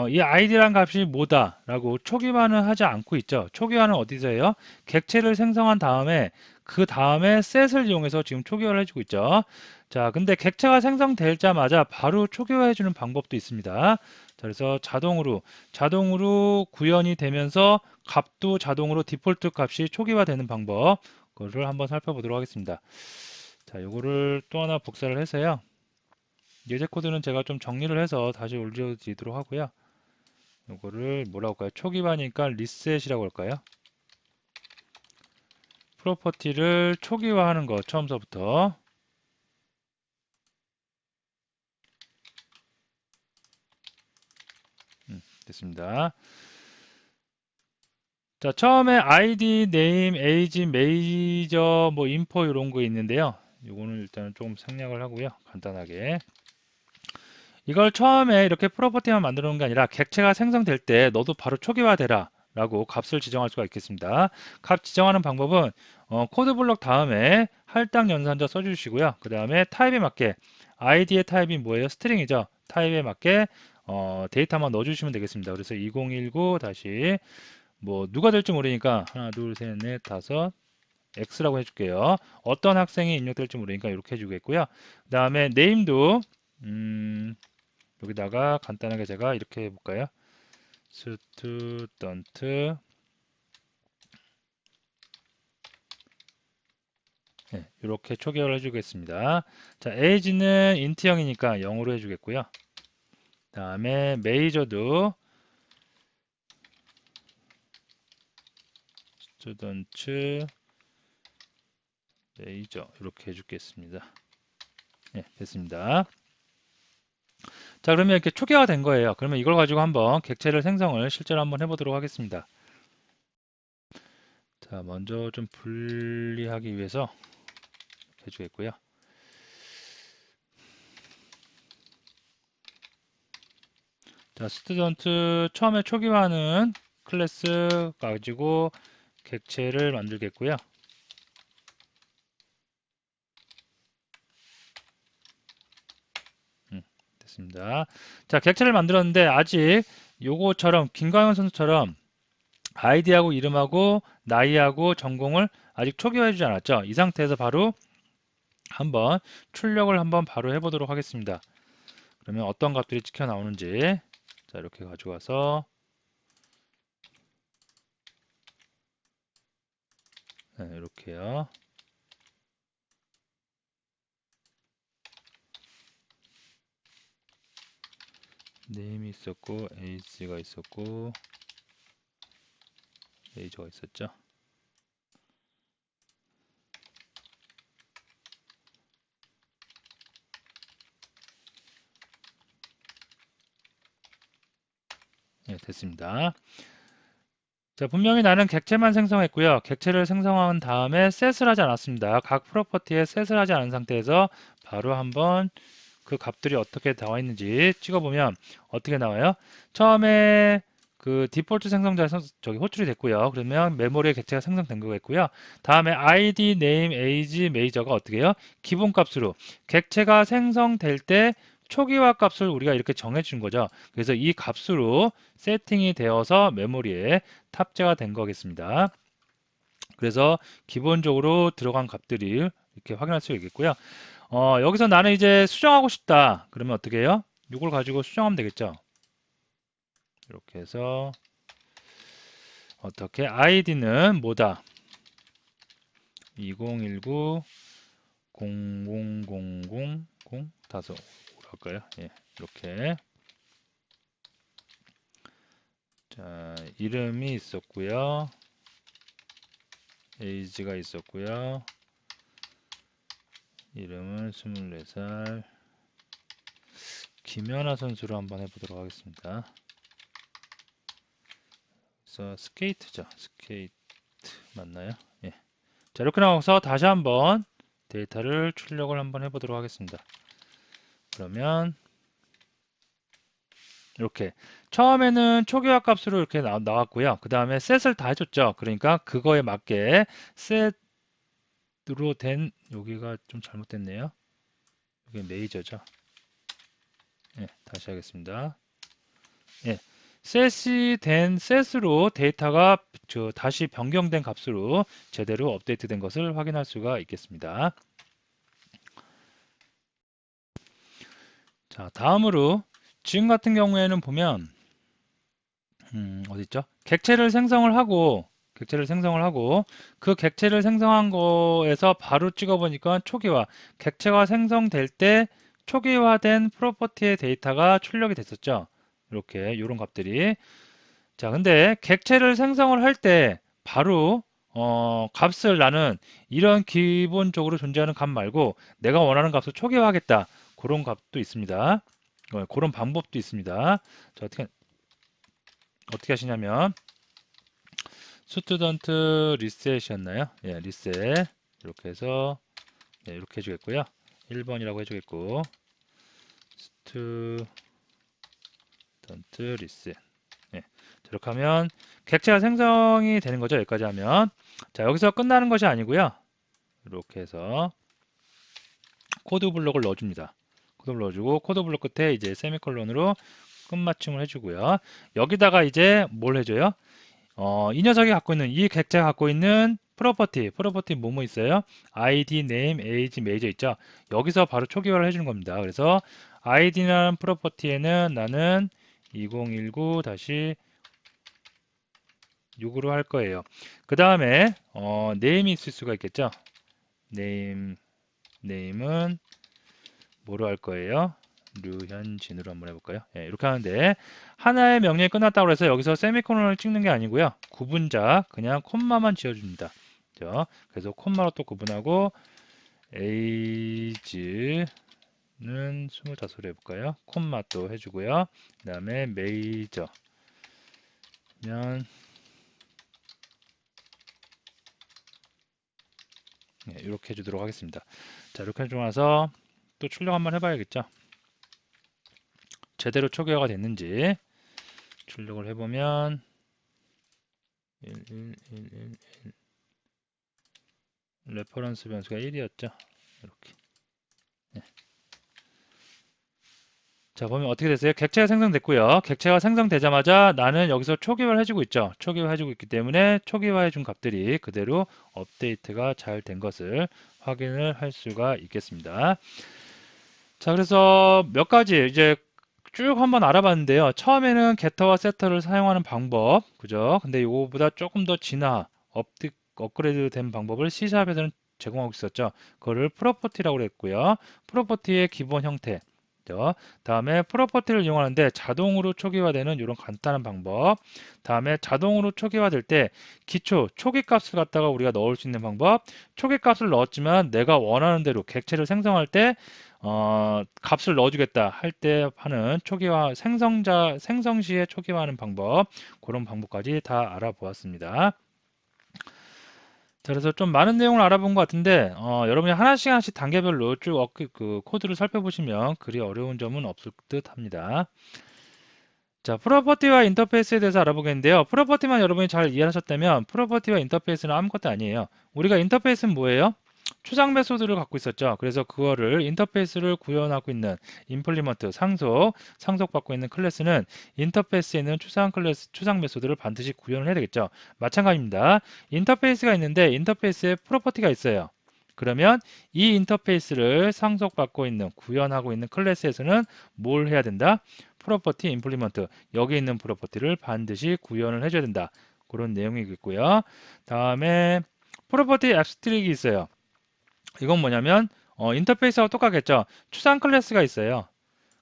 이 id라는 값이 뭐다 라고 초기화는 하지 않고 있죠. 초기화는 어디서 해요? 객체를 생성한 다음에 그 다음에 set을 이용해서 지금 초기화를 해주고 있죠. 자, 근데 객체가 생성되자마자 바로 초기화해주는 방법도 있습니다. 자, 그래서 자동으로 구현이 되면서 값도 자동으로 디폴트 값이 초기화되는 방법 거를 한번 살펴보도록 하겠습니다. 자, 요거를 또 하나 복사를 해서요. 예제 코드는 제가 좀 정리를 해서 다시 올려드리도록 하고요. 요거를 뭐라고 할까요? 초기화니까 리셋이라고 할까요? 프로퍼티를 초기화하는 거 처음서부터. 됐습니다. 자, 처음에 ID, name, age, major, 뭐 info 이런 거 있는데요. 요거는 일단 좀 생략을 하고요. 간단하게. 이걸 처음에 이렇게 프로퍼티만 만들어 놓은 게 아니라 객체가 생성될 때 너도 바로 초기화되라 라고 값을 지정할 수가 있겠습니다. 값 지정하는 방법은 코드 블록 다음에 할당 연산자 써주시고요. 그 다음에 타입에 맞게 id의 타입이 뭐예요? 스트링이죠. 타입에 맞게 데이터만 넣어주시면 되겠습니다. 그래서 2019 다시 뭐 누가 될지 모르니까 하나 둘 셋 넷 다섯 X라고 해줄게요. 어떤 학생이 입력될지 모르니까 이렇게 해주겠고요. 그 다음에 name도 여기다가 간단하게 제가 이렇게 해볼까요? student 네, 이렇게 초기화를 해주겠습니다. 자, age는 int형이니까 0으로 해주겠고요. 그 다음에 major도 student major 이렇게 해주겠습니다. 네, 됐습니다. 자, 그러면 이렇게 초기화가 된 거예요. 그러면 이걸 가지고 한번 객체를 생성을 실제로 한번 해보도록 하겠습니다. 자, 먼저 좀 분리하기 위해서 이렇게 해주겠고요. 자, 스튜던트 처음에 초기화하는 클래스 가지고 객체를 만들겠고요. 됐습니다. 자, 객체를 만들었는데 아직 요거처럼 김광현 선수처럼 아이디하고 이름하고 나이하고 전공을 아직 초기화해주지 않았죠. 이 상태에서 바로 한번 출력을 한번 바로 해보도록 하겠습니다. 그러면 어떤 값들이 찍혀 나오는지 자, 이렇게 가져가서 네, 이렇게요. 네임이 있었고 에이지가 있었고 메이저가 있었죠. 네, 됐습니다. 자, 분명히 나는 객체만 생성했고요. 객체를 생성한 다음에 셋을 하지 않았습니다. 각 프로퍼티에 셋을 하지 않은 상태에서 바로 한번 그 값들이 어떻게 나와 있는지 찍어보면 어떻게 나와요? 처음에 그 디폴트 생성자 저기 호출이 됐고요. 그러면 메모리에 객체가 생성된 거겠고요. 다음에 ID, name, age, major가 어떻게 해요? 기본 값으로 객체가 생성될 때 초기화 값을 우리가 이렇게 정해 준 거죠. 그래서 이 값으로 세팅이 되어서 메모리에 탑재가 된 거겠습니다. 그래서 기본적으로 들어간 값들이 이렇게 확인할 수 있겠고요. 여기서 나는 이제 수정하고 싶다. 그러면 어떻게 해요? 이걸 가지고 수정하면 되겠죠. 이렇게 해서 어떻게 id는 뭐다? 2019 0000 다섯 할까요? 예, 이렇게 자, 이름이 있었고요. 에이지가 있었고요. 이름은 24살 김연아 선수로 한번 해보도록 하겠습니다. 그래서 스케이트죠. 스케이트 맞나요? 예. 자, 이렇게 나와서 다시 한번 데이터를 출력을 한번 해보도록 하겠습니다. 그러면 이렇게 처음에는 초기화 값으로 이렇게 나왔고요. 그 다음에 셋을 다 해줬죠. 그러니까 그거에 맞게 셋으로 된 여기가 좀 잘못됐네요. 여기 메이저죠. 예, 다시 하겠습니다. 예, 셋이 된 셋으로 데이터가 다시 변경된 값으로 제대로 업데이트된 것을 확인할 수가 있겠습니다. 자, 다음으로 지금 같은 경우에는 보면 어디 있죠? 객체를 생성을 하고 객체를 생성을 하고 그 객체를 생성한 거에서 바로 찍어보니까 초기화, 객체가 생성될 때 초기화된 프로퍼티의 데이터가 출력이 됐었죠. 이렇게 이런 값들이. 자, 근데 객체를 생성을 할 때 바로 값을 나는 이런 기본적으로 존재하는 값 말고 내가 원하는 값을 초기화하겠다. 그런 값도 있습니다. 그런 방법도 있습니다. 자, 어떻게 하시냐면 스튜던트 리셋이었나요? 예, 리셋 이렇게 해서 예, 이렇게 해주겠고요. 1번이라고 해주겠고 스튜던트 리셋 예, 이렇게 하면 객체가 생성이 되는 거죠. 여기까지 하면 자, 여기서 끝나는 것이 아니고요. 이렇게 해서 코드 블록을 넣어줍니다. 코드 블록 넣어주고 코드 블록 끝에 이제 세미콜론으로 끝마침을 해주고요. 여기다가 이제 뭘 해줘요? 이 녀석이 갖고 있는 이 객체가 갖고 있는 프로퍼티 뭐뭐 있어요? ID, name, age, major 있죠? 여기서 바로 초기화를 해주는 겁니다. 그래서 id라는 프로퍼티에는 나는 2019-6으로 할 거예요. 그 다음에 name이 있을 수가 있겠죠? name은 뭐로 할 거예요? 류현진으로 한번 해볼까요? 예, 이렇게 하는데 하나의 명령이 끝났다고 해서 여기서 세미콜론을 찍는 게 아니고요. 구분자 그냥 콤마만 지어줍니다. 그죠? 그래서 콤마로 또 구분하고 age는 25로 해볼까요? 콤마 또 해주고요. 그 다음에 major면 네, 이렇게 해주도록 하겠습니다. 자, 이렇게 해주고 나서 또 출력 한번 해봐야겠죠? 제대로 초기화가 됐는지 출력을 해보면 1111 레퍼런스 변수가 1이었죠. 이렇게. 네. 자, 보면 어떻게 됐어요? 객체가 생성됐고요. 객체가 생성되자마자 나는 여기서 초기화를 해주고 있죠. 초기화 해주고 있기 때문에 초기화해준 값들이 그대로 업데이트가 잘 된 것을 확인을 할 수가 있겠습니다. 자, 그래서 몇 가지 이제 쭉 한번 알아봤는데요. 처음에는 getter와 setter를 사용하는 방법, 그죠? 근데 이거보다 조금 더 업그레이드 된 방법을 C샵에서는 제공하고 있었죠. 그거를 프로퍼티라고 했고요. 프로퍼티의 기본 형태. 다음에 프로퍼티를 이용하는데 자동으로 초기화되는 이런 간단한 방법. 다음에 자동으로 초기화될 때 기초 초기 값을 갖다가 우리가 넣을 수 있는 방법. 초기 값을 넣었지만 내가 원하는 대로 객체를 생성할 때 값을 넣어주겠다 할 때 하는 초기화 생성 시에 초기화하는 방법 그런 방법까지 다 알아보았습니다. 자, 그래서 좀 많은 내용을 알아본 것 같은데 여러분이 하나씩 하나씩 단계별로 쭉 그 코드를 살펴보시면 그리 어려운 점은 없을 듯 합니다. 자, 프로퍼티와 인터페이스에 대해서 알아보겠는데요. 프로퍼티만 여러분이 잘 이해하셨다면 프로퍼티와 인터페이스는 아무것도 아니에요. 우리가 인터페이스는 뭐예요? 추상 메소드를 갖고 있었죠. 그래서 그거를 인터페이스를 구현하고 있는 임플리먼트 상속받고 있는 클래스는 인터페이스에 있는 추상 메소드를 반드시 구현을 해야 되겠죠. 마찬가지입니다. 인터페이스가 있는데 인터페이스에 프로퍼티가 있어요. 그러면 이 인터페이스를 상속받고 있는 구현하고 있는 클래스에서는 뭘 해야 된다? 프로퍼티 임플리먼트 여기 있는 프로퍼티를 반드시 구현을 해줘야 된다. 그런 내용이겠고요. 다음에 프로퍼티 앱스트릭이 있어요. 이건 뭐냐면 인터페이스하고 똑같겠죠. 추상 클래스가 있어요.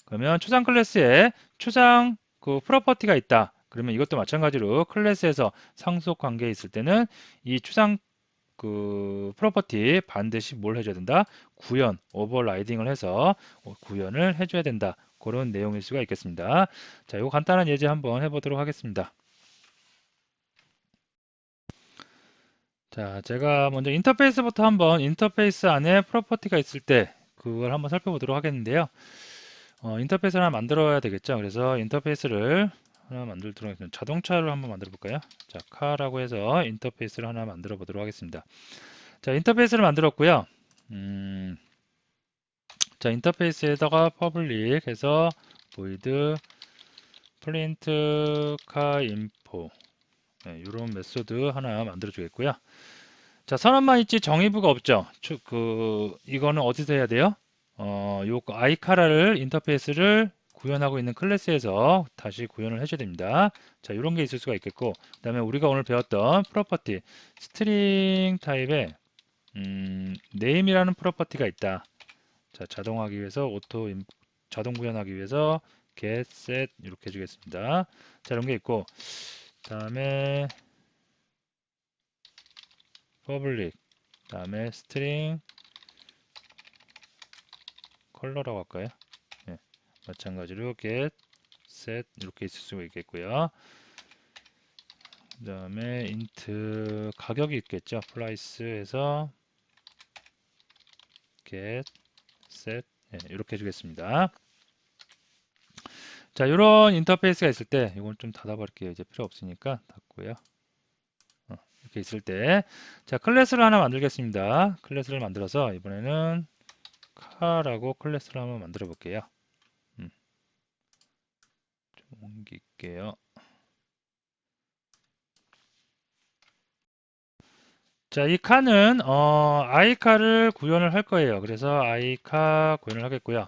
그러면 추상 클래스에 추상 그 프로퍼티가 있다. 그러면 이것도 마찬가지로 클래스에서 상속 관계에 있을 때는 이 추상 그 프로퍼티 반드시 뭘 해줘야 된다? 구현, 오버라이딩을 해서 구현을 해줘야 된다. 그런 내용일 수가 있겠습니다. 자, 이거 간단한 예제 한번 해보도록 하겠습니다. 자, 제가 먼저 인터페이스부터 한번 인터페이스 안에 프로퍼티가 있을 때 그걸 한번 살펴보도록 하겠는데요. 인터페이스를 하나 만들어야 되겠죠. 그래서 인터페이스를 하나 만들도록 하겠습니다. 자동차를 한번 만들어 볼까요? 자, 카라고 해서 인터페이스를 하나 만들어 보도록 하겠습니다. 자, 인터페이스를 만들었고요. 자, 인터페이스에다가 퍼블릭 해서 void print car info 이런 메소드 하나 만들어 주겠고요. 자, 선언만 있지 정의부가 없죠. 이거는 어디서 해야 돼요? 요 아이카라를 인터페이스를 구현하고 있는 클래스에서 다시 구현을 해줘야 됩니다. 자, 이런 게 있을 수가 있겠고, 그 다음에 우리가 오늘 배웠던 프로퍼티, 스트링 타입에 name이라는 프로퍼티가 있다. 자, 자동하기 위해서 자동 구현하기 위해서 get, set 이렇게 해주겠습니다. 자, 이런 게 있고, 그 다음에 public, 그 다음에 string 컬러라고 할까요? 네, 마찬가지로 get, set 이렇게 있을 수가 있겠고요. 그 다음에 int 가격이 있겠죠. price에서 get, set 이렇게 해주겠습니다. 자, 이런 인터페이스가 있을 때 이건 좀 닫아버릴게요. 이제 필요 없으니까 닫고요. 이렇게 있을 때, 자, 클래스를 하나 만들겠습니다. 클래스를 만들어서 이번에는 카라고 클래스를 한번 만들어 볼게요. 좀 옮길게요. 자, 이 카는 i카를 구현을 할 거예요. 그래서 i카 구현을 하겠고요.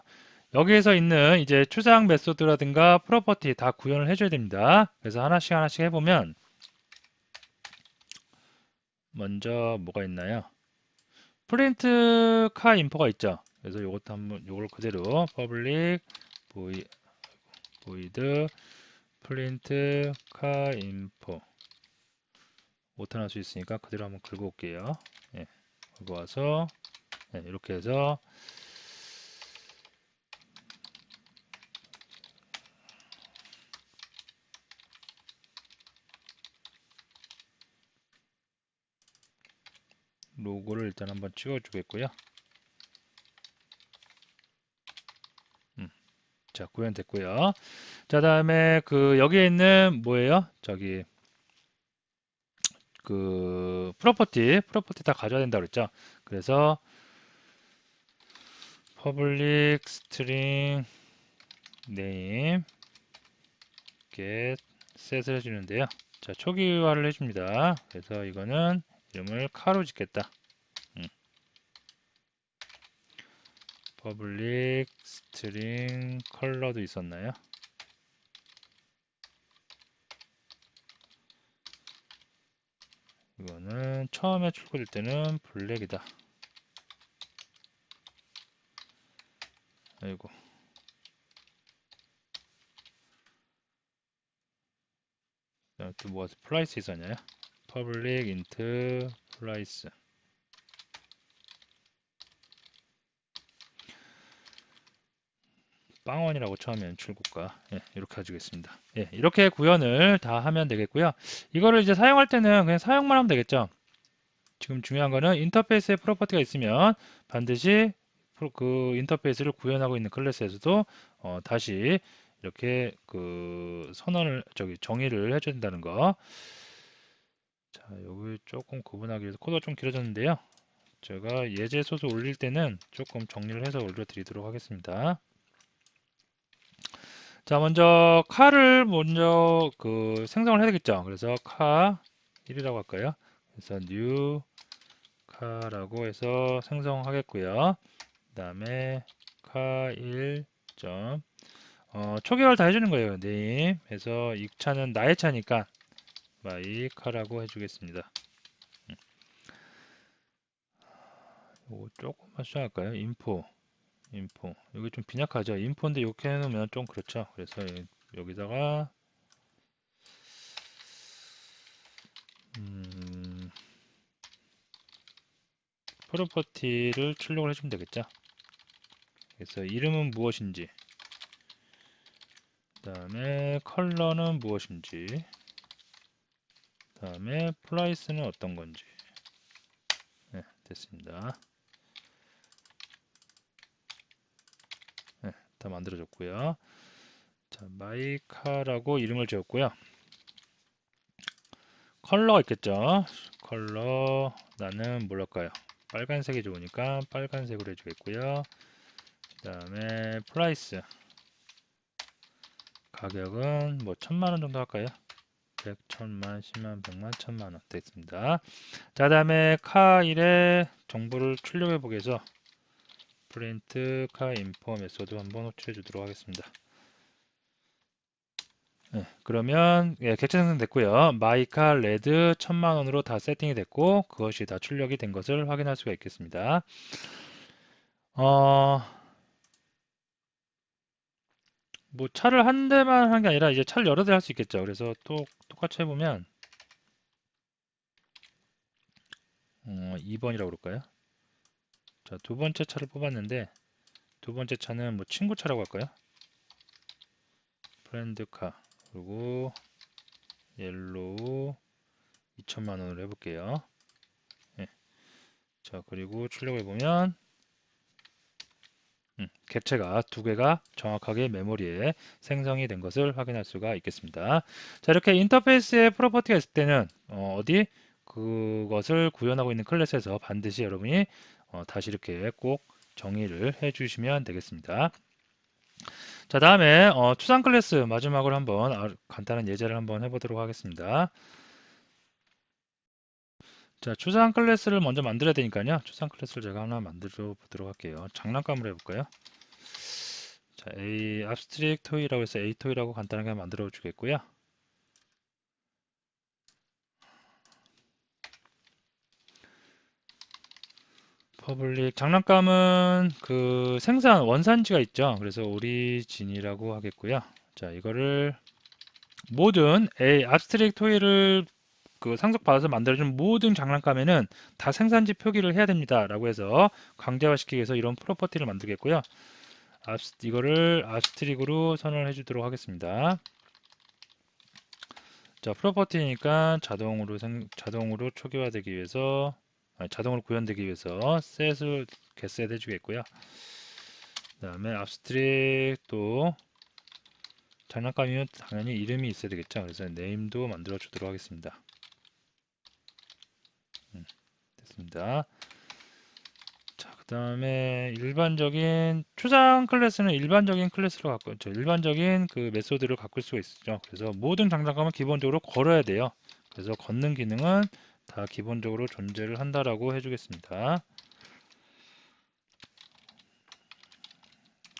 여기에서 있는 이제 추상 메소드라든가 프로퍼티 다 구현을 해줘야 됩니다. 그래서 하나씩 하나씩 해보면 먼저 뭐가 있나요? 프린트 카 인포가 있죠. 그래서 이것도 한번 이걸 그대로 public void print 카 인포 오타날 수 있으니까 그대로 한번 긁어 올게요. 예, 긁어 와서 이렇게 해서 로고를 일단 한번 찍어 주겠고요. 자, 구현됐고요. 자, 다음에 그 여기에 있는 뭐예요? 저기 그 프로퍼티 다 가져야 된다 그랬죠. 그래서 public string name get set을 해주는데요. 자, 초기화를 해줍니다. 그래서 이거는 이름을 카로 짓겠다. public string 컬러도 있었나요? 이거는 처음에 출고될 때는 블랙이다. 아이고. 또 뭐가 price 있었나요? public int price. 빵원이라고 처음에 출고가 이렇게 해주겠습니다. 이렇게 구현을 다 하면 되겠고요. 이거를 이제 사용할 때는 그냥 사용만 하면 되겠죠. 지금 중요한 거는 인터페이스에 프로퍼티가 있으면 반드시 그 인터페이스를 구현하고 있는 클래스에서도 다시 이렇게 그 정의를 해줘야 된다는 거. 자, 여기 조금 구분하기 위해서 코드가 좀 길어졌는데요. 제가 예제 소스 올릴 때는 조금 정리를 해서 올려드리도록 하겠습니다. 자, 먼저 카를 먼저 그 생성을 해야 되겠죠. 그래서 카 1이라고 할까요? 그래서 new 카라고 해서 생성하겠고요. 그 다음에 카 1. 초기화를 다 해주는 거예요. name 해서 이 차는 나의 차니까 my 카라고 해주겠습니다. 이거 조금만 수정할까요? 인포 여기 좀 빈약하죠. 인포인데 이렇게 해놓으면 좀 그렇죠. 그래서 여기다가 프로퍼티를 출력을 해주면 되겠죠. 그래서 이름은 무엇인지, 그 다음에 컬러는 무엇인지, 그 다음에 프라이스는 어떤 건지. 됐습니다. 다 만들어졌고요. 자, 마이카라고 이름을 지었고요. 컬러가 있겠죠. 컬러 나는 뭘할까요? 빨간색이 좋으니까 빨간색으로 해주겠고요. 그 다음에 프라이스 가격은 뭐 1000만원 정도 할까요? 100, 1000만, 10만, 100만, 1000만원 됐습니다. 자, 다음에 카1의 정보를 출력해 보기 위해서 프린트 카 인포 메소드 한번 호출해 주도록 하겠습니다. 그러면 객체 생성됐고요. 마이카 레드 1000만 원으로 다 세팅이 됐고 그것이 다 출력이 된 것을 확인할 수가 있겠습니다. 어, 뭐 차를 한 대만 한 게 아니라 이제 차를 여러 대 할 수 있겠죠. 그래서 또 똑같이 해보면 2번이라고 그럴까요? 자, 두 번째 차를 뽑았는데 두 번째 차는 뭐 친구 차라고 할까요? 프렌드카 그리고 옐로우 2000만 원으로 해볼게요. 예. 자, 그리고 출력해보면 객체가 두 개가 정확하게 메모리에 생성이 된 것을 확인할 수가 있겠습니다. 자, 이렇게 인터페이스에 프로퍼티가 있을 때는 디 그것을 구현하고 있는 클래스에서 반드시 여러분이 다시 이렇게 꼭 정의를 해주시면 되겠습니다. 자, 다음에 추상 클래스 마지막으로 한번 간단한 예제를 한번 해보도록 하겠습니다. 자, 추상 클래스를 먼저 만들어야 되니까요. 추상 클래스를 제가 하나 만들어 보도록 할게요. 장난감으로 해볼까요? 자, A abstract toy라고 해서 A toy라고 간단하게 만들어 주겠고요. 퍼블릭 장난감은 그 생산 원산지가 있죠. 그래서 오리진이라고 하겠고요. 자, 이거를 모든 A abstract toy를 그 상속받아서 만들어준 모든 장난감에는 다 생산지 표기를 해야 됩니다라고 해서 강제화시키기 위해서 이런 프로퍼티를 만들겠고요. 이거를 abstract으로 선언을 해주도록 하겠습니다. 자, 프로퍼티니까 자동으로 초기화되기 위해서 자동으로 구현되기 위해서 set을 getset 해주겠고요. 그 다음에 abstract 또 장난감이면 당연히 이름이 있어야 되겠죠. 그래서 name도 만들어 주도록 하겠습니다. 됐습니다. 자, 그 다음에 일반적인 추상 클래스는 일반적인 클래스로 갖고 있죠. 일반적인 그 메소드를 갖고 수가 있죠. 그래서 모든 장난감은 기본적으로 걸어야 돼요. 그래서 걷는 기능은 다 기본적으로 존재를 한다라고 해주겠습니다.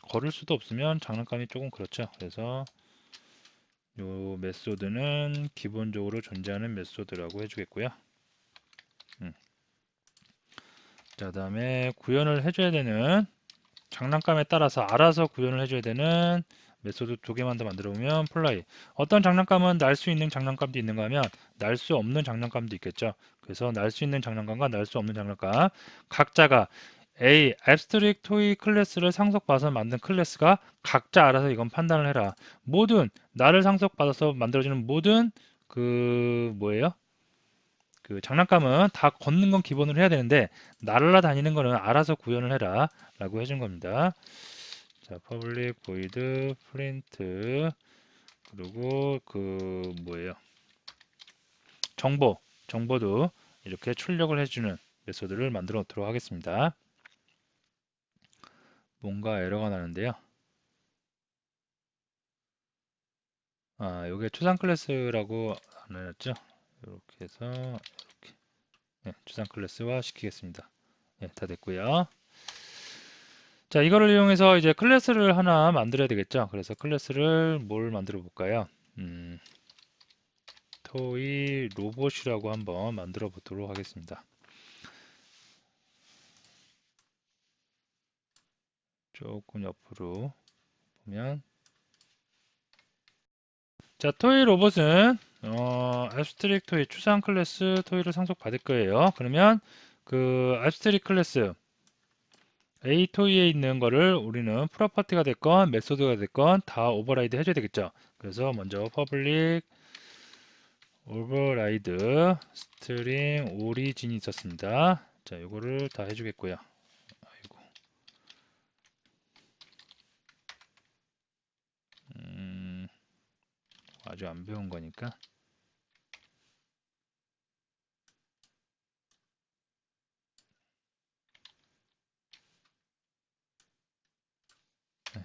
걸을 수도 없으면 장난감이 조금 그렇죠. 그래서 요 메소드는 기본적으로 존재하는 메소드라고 해주겠고요. 자, 다음에 구현을 해줘야 되는 장난감에 따라서 알아서 구현을 해줘야 되는 메소드 두 개만 더 만들어 보면 플라이. 어떤 장난감은 날 수 있는 장난감도 있는가 하면 날 수 없는 장난감도 있겠죠. 그래서 날 수 있는 장난감과 날 수 없는 장난감 각자가 A abstract toy 클래스를 상속받아서 만든 클래스가 각자 알아서 이건 판단을 해라. 모든 나를 상속받아서 만들어지는 모든 그 뭐예요? 그 장난감은 다 걷는 건 기본으로 해야 되는데 날아다니는 거는 알아서 구현을 해라 라고 해준 겁니다. 자, public void print 그리고 그 뭐예요? 정보도 이렇게 출력을 해주는 메소드를 만들어 놓도록 하겠습니다. 뭔가 에러가 나는데요. 요게 추상 클래스라고 안 해놨죠? 이렇게 해서 이렇게 추상 클래스화 시키겠습니다. 다 됐고요. 자, 이거를 이용해서 이제 클래스를 하나 만들어야 되겠죠. 그래서 클래스를 뭘 만들어 볼까요? 토이 로봇이라고 한번 만들어 보도록 하겠습니다. 조금 옆으로 보면 자, 토이 로봇은 abstract 토이 추상 클래스 토이를 상속받을 거예요. 그러면 그 abstract 클래스 A 토이에 있는 거를 우리는 프로퍼티가 됐건 메소드가 됐건 다 오버라이드 해줘야 되겠죠. 그래서 먼저 public override string origin이 있었습니다. 자, 이거를 다 해주겠고요. 아이고. 아주 안 배운 거니까.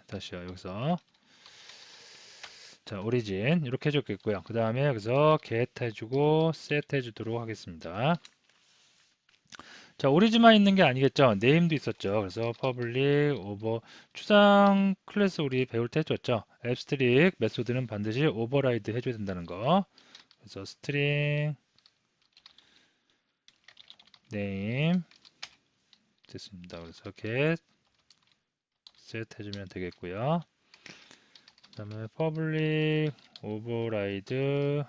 다시요. 여기서 자, 오리진 이렇게 해줬겠고요. 그 다음에 여기서 get 해주고 set 해주도록 하겠습니다. 자, 오리지만 있는 게 아니겠죠. 네임도 있었죠. 그래서 퍼블릭 오버 추상 클래스 우리 배울 때 해줬죠. 앱스트릭 메소드는 반드시 오버라이드 해줘야 된다는 거. 그래서 스트링 네임 됐습니다. 그래서 get set 해주면 되겠고요. 그 다음에 퍼블릭 오버라이드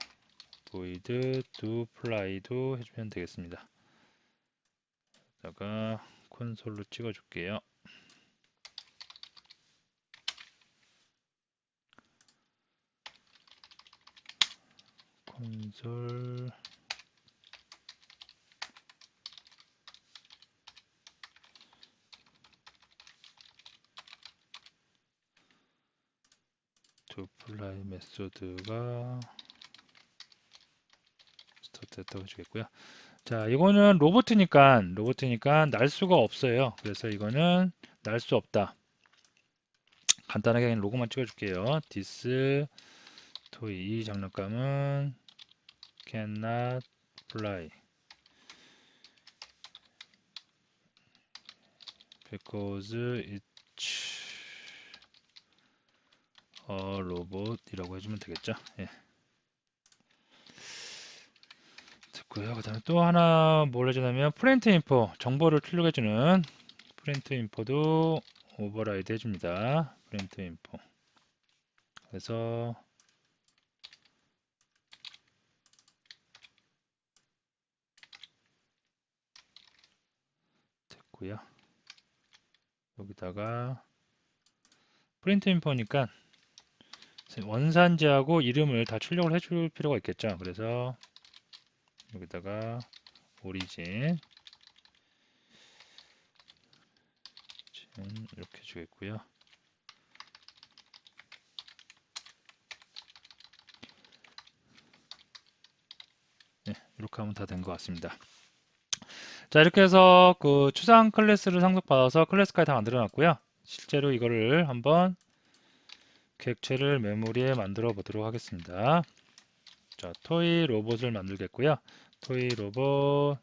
void do fly도 해주면 되겠습니다. 여기다가 콘솔로 찍어줄게요. 콘솔 do fly 메소드가 스타트 됐다고 해주겠고요. 자, 이거는 로봇이니까 날 수가 없어요. 그래서 이거는 날 수 없다. 간단하게 그냥 로고만 찍어줄게요. this toy 이 장난감은 cannot fly because it's a robot이라고 해주면 되겠죠. 예. 됐고요. 그 다음에 또 하나 뭘 해주냐면 프린트 인포 정보를 출력해주는 프린트 인포도 오버라이드 해줍니다. 프린트 인포. 그래서 됐고요. 여기다가 프린트 인포니까 원산지하고 이름을 다 출력을 해줄 필요가 있겠죠. 그래서 여기다가 오리진 이렇게 주겠고요. 네, 이렇게 하면 다 된 것 같습니다. 자, 이렇게 해서 그 추상 클래스를 상속받아서 클래스까지 다 만들어 놨고요. 실제로 이거를 한번 객체를 메모리에 만들어 보도록 하겠습니다. 자, 토이 로봇을 만들겠고요. 토이 로봇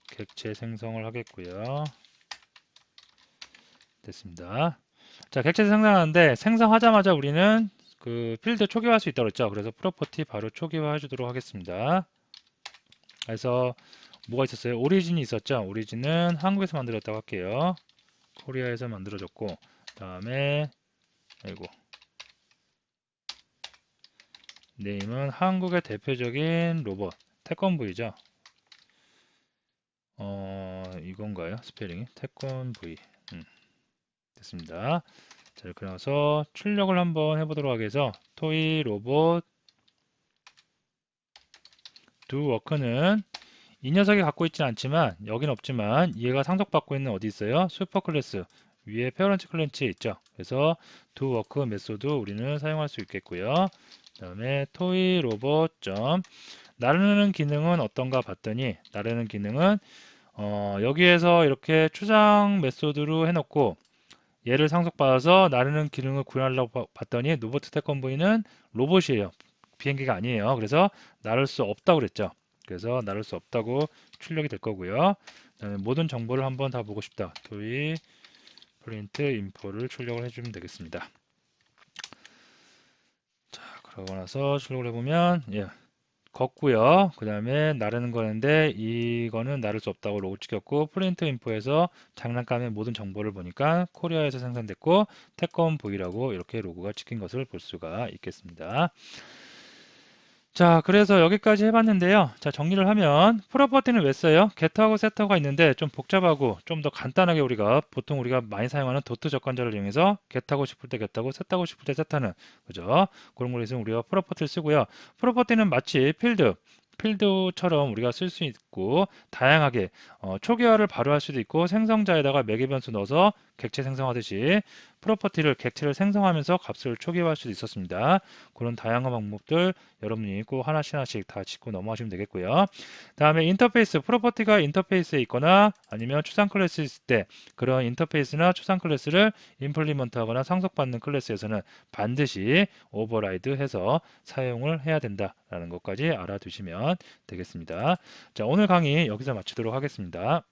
객체 생성을 하겠고요. 됐습니다. 자, 객체 생성하는데 생성하자마자 우리는 그 필드 초기화할 수 있다고 했죠. 그래서 프로퍼티 바로 초기화해 주도록 하겠습니다. 그래서 뭐가 있었어요? 오리진이 있었죠. 오리진은 한국에서 만들었다고 할게요. 코리아에서 만들어졌고, 다음에 아이고 네임은 한국의 대표적인 로봇 태권브이죠. 이건가요? 스페링이 태권브이. 됐습니다. 자, 이렇게 나와서 출력을 한번 해보도록 하겠어. 토이 로봇 두 워크는 이 녀석이 갖고 있지는 않지만 여긴 없지만 얘가 상속받고 있는 어디 있어요? 슈퍼 클래스 위에 페어런트 클래스 있죠. 그래서 두 워크 메소드 우리는 사용할 수 있겠고요. 그 다음에 토이 로봇 점 나르는 기능은 어떤가 봤더니 나르는 기능은 여기에서 이렇게 추상 메소드로 해놓고 얘를 상속받아서 나르는 기능을 구현하려고 봤더니 로보트 태권브이는 로봇이에요. 비행기가 아니에요. 그래서 나를 수 없다고 그랬죠. 그래서 나를 수 없다고 출력이 될 거고요. 그다음에 모든 정보를 한번 다 보고 싶다. 토이 프린트 인포를 출력을 해주면 되겠습니다. 자, 그러고 나서 출력을 해보면 예, 걷고요. 그 다음에 나르는 거는데 이거는 나를 수 없다고 로고 찍혔고 프린트 인포에서 장난감의 모든 정보를 보니까 코리아에서 생산됐고 태권브이라고 이렇게 로고가 찍힌 것을 볼 수가 있겠습니다. 자, 그래서 여기까지 해봤는데요. 자, 정리를 하면 프로퍼티는 왜 써요? get하고 set하고가 있는데 좀 복잡하고 좀 더 간단하게 보통 우리가 많이 사용하는 도트 적관자를 이용해서 get하고 싶을 때 get하고 set하고 싶을 때 set하는 그죠? 그런 걸 위해서 우리가 프로퍼티를 쓰고요. 프로퍼티는 마치 필드처럼 우리가 쓸 수 있고 다양하게 초기화를 바로 할 수도 있고 생성자에다가 매개 변수 넣어서 객체 생성하듯이 프로퍼티를 객체를 생성하면서 값을 초기화할 수도 있었습니다. 그런 다양한 방법들 여러분이 꼭 하나씩 다 짚고 넘어가시면 되겠고요. 다음에 인터페이스, 프로퍼티가 인터페이스에 있거나 아니면 추상 클래스 있을 때 그런 인터페이스나 추상 클래스를 임플리먼트 하거나 상속받는 클래스에서는 반드시 오버라이드 해서 사용을 해야 된다라는 것까지 알아두시면 되겠습니다. 자, 오늘 강의 여기서 마치도록 하겠습니다.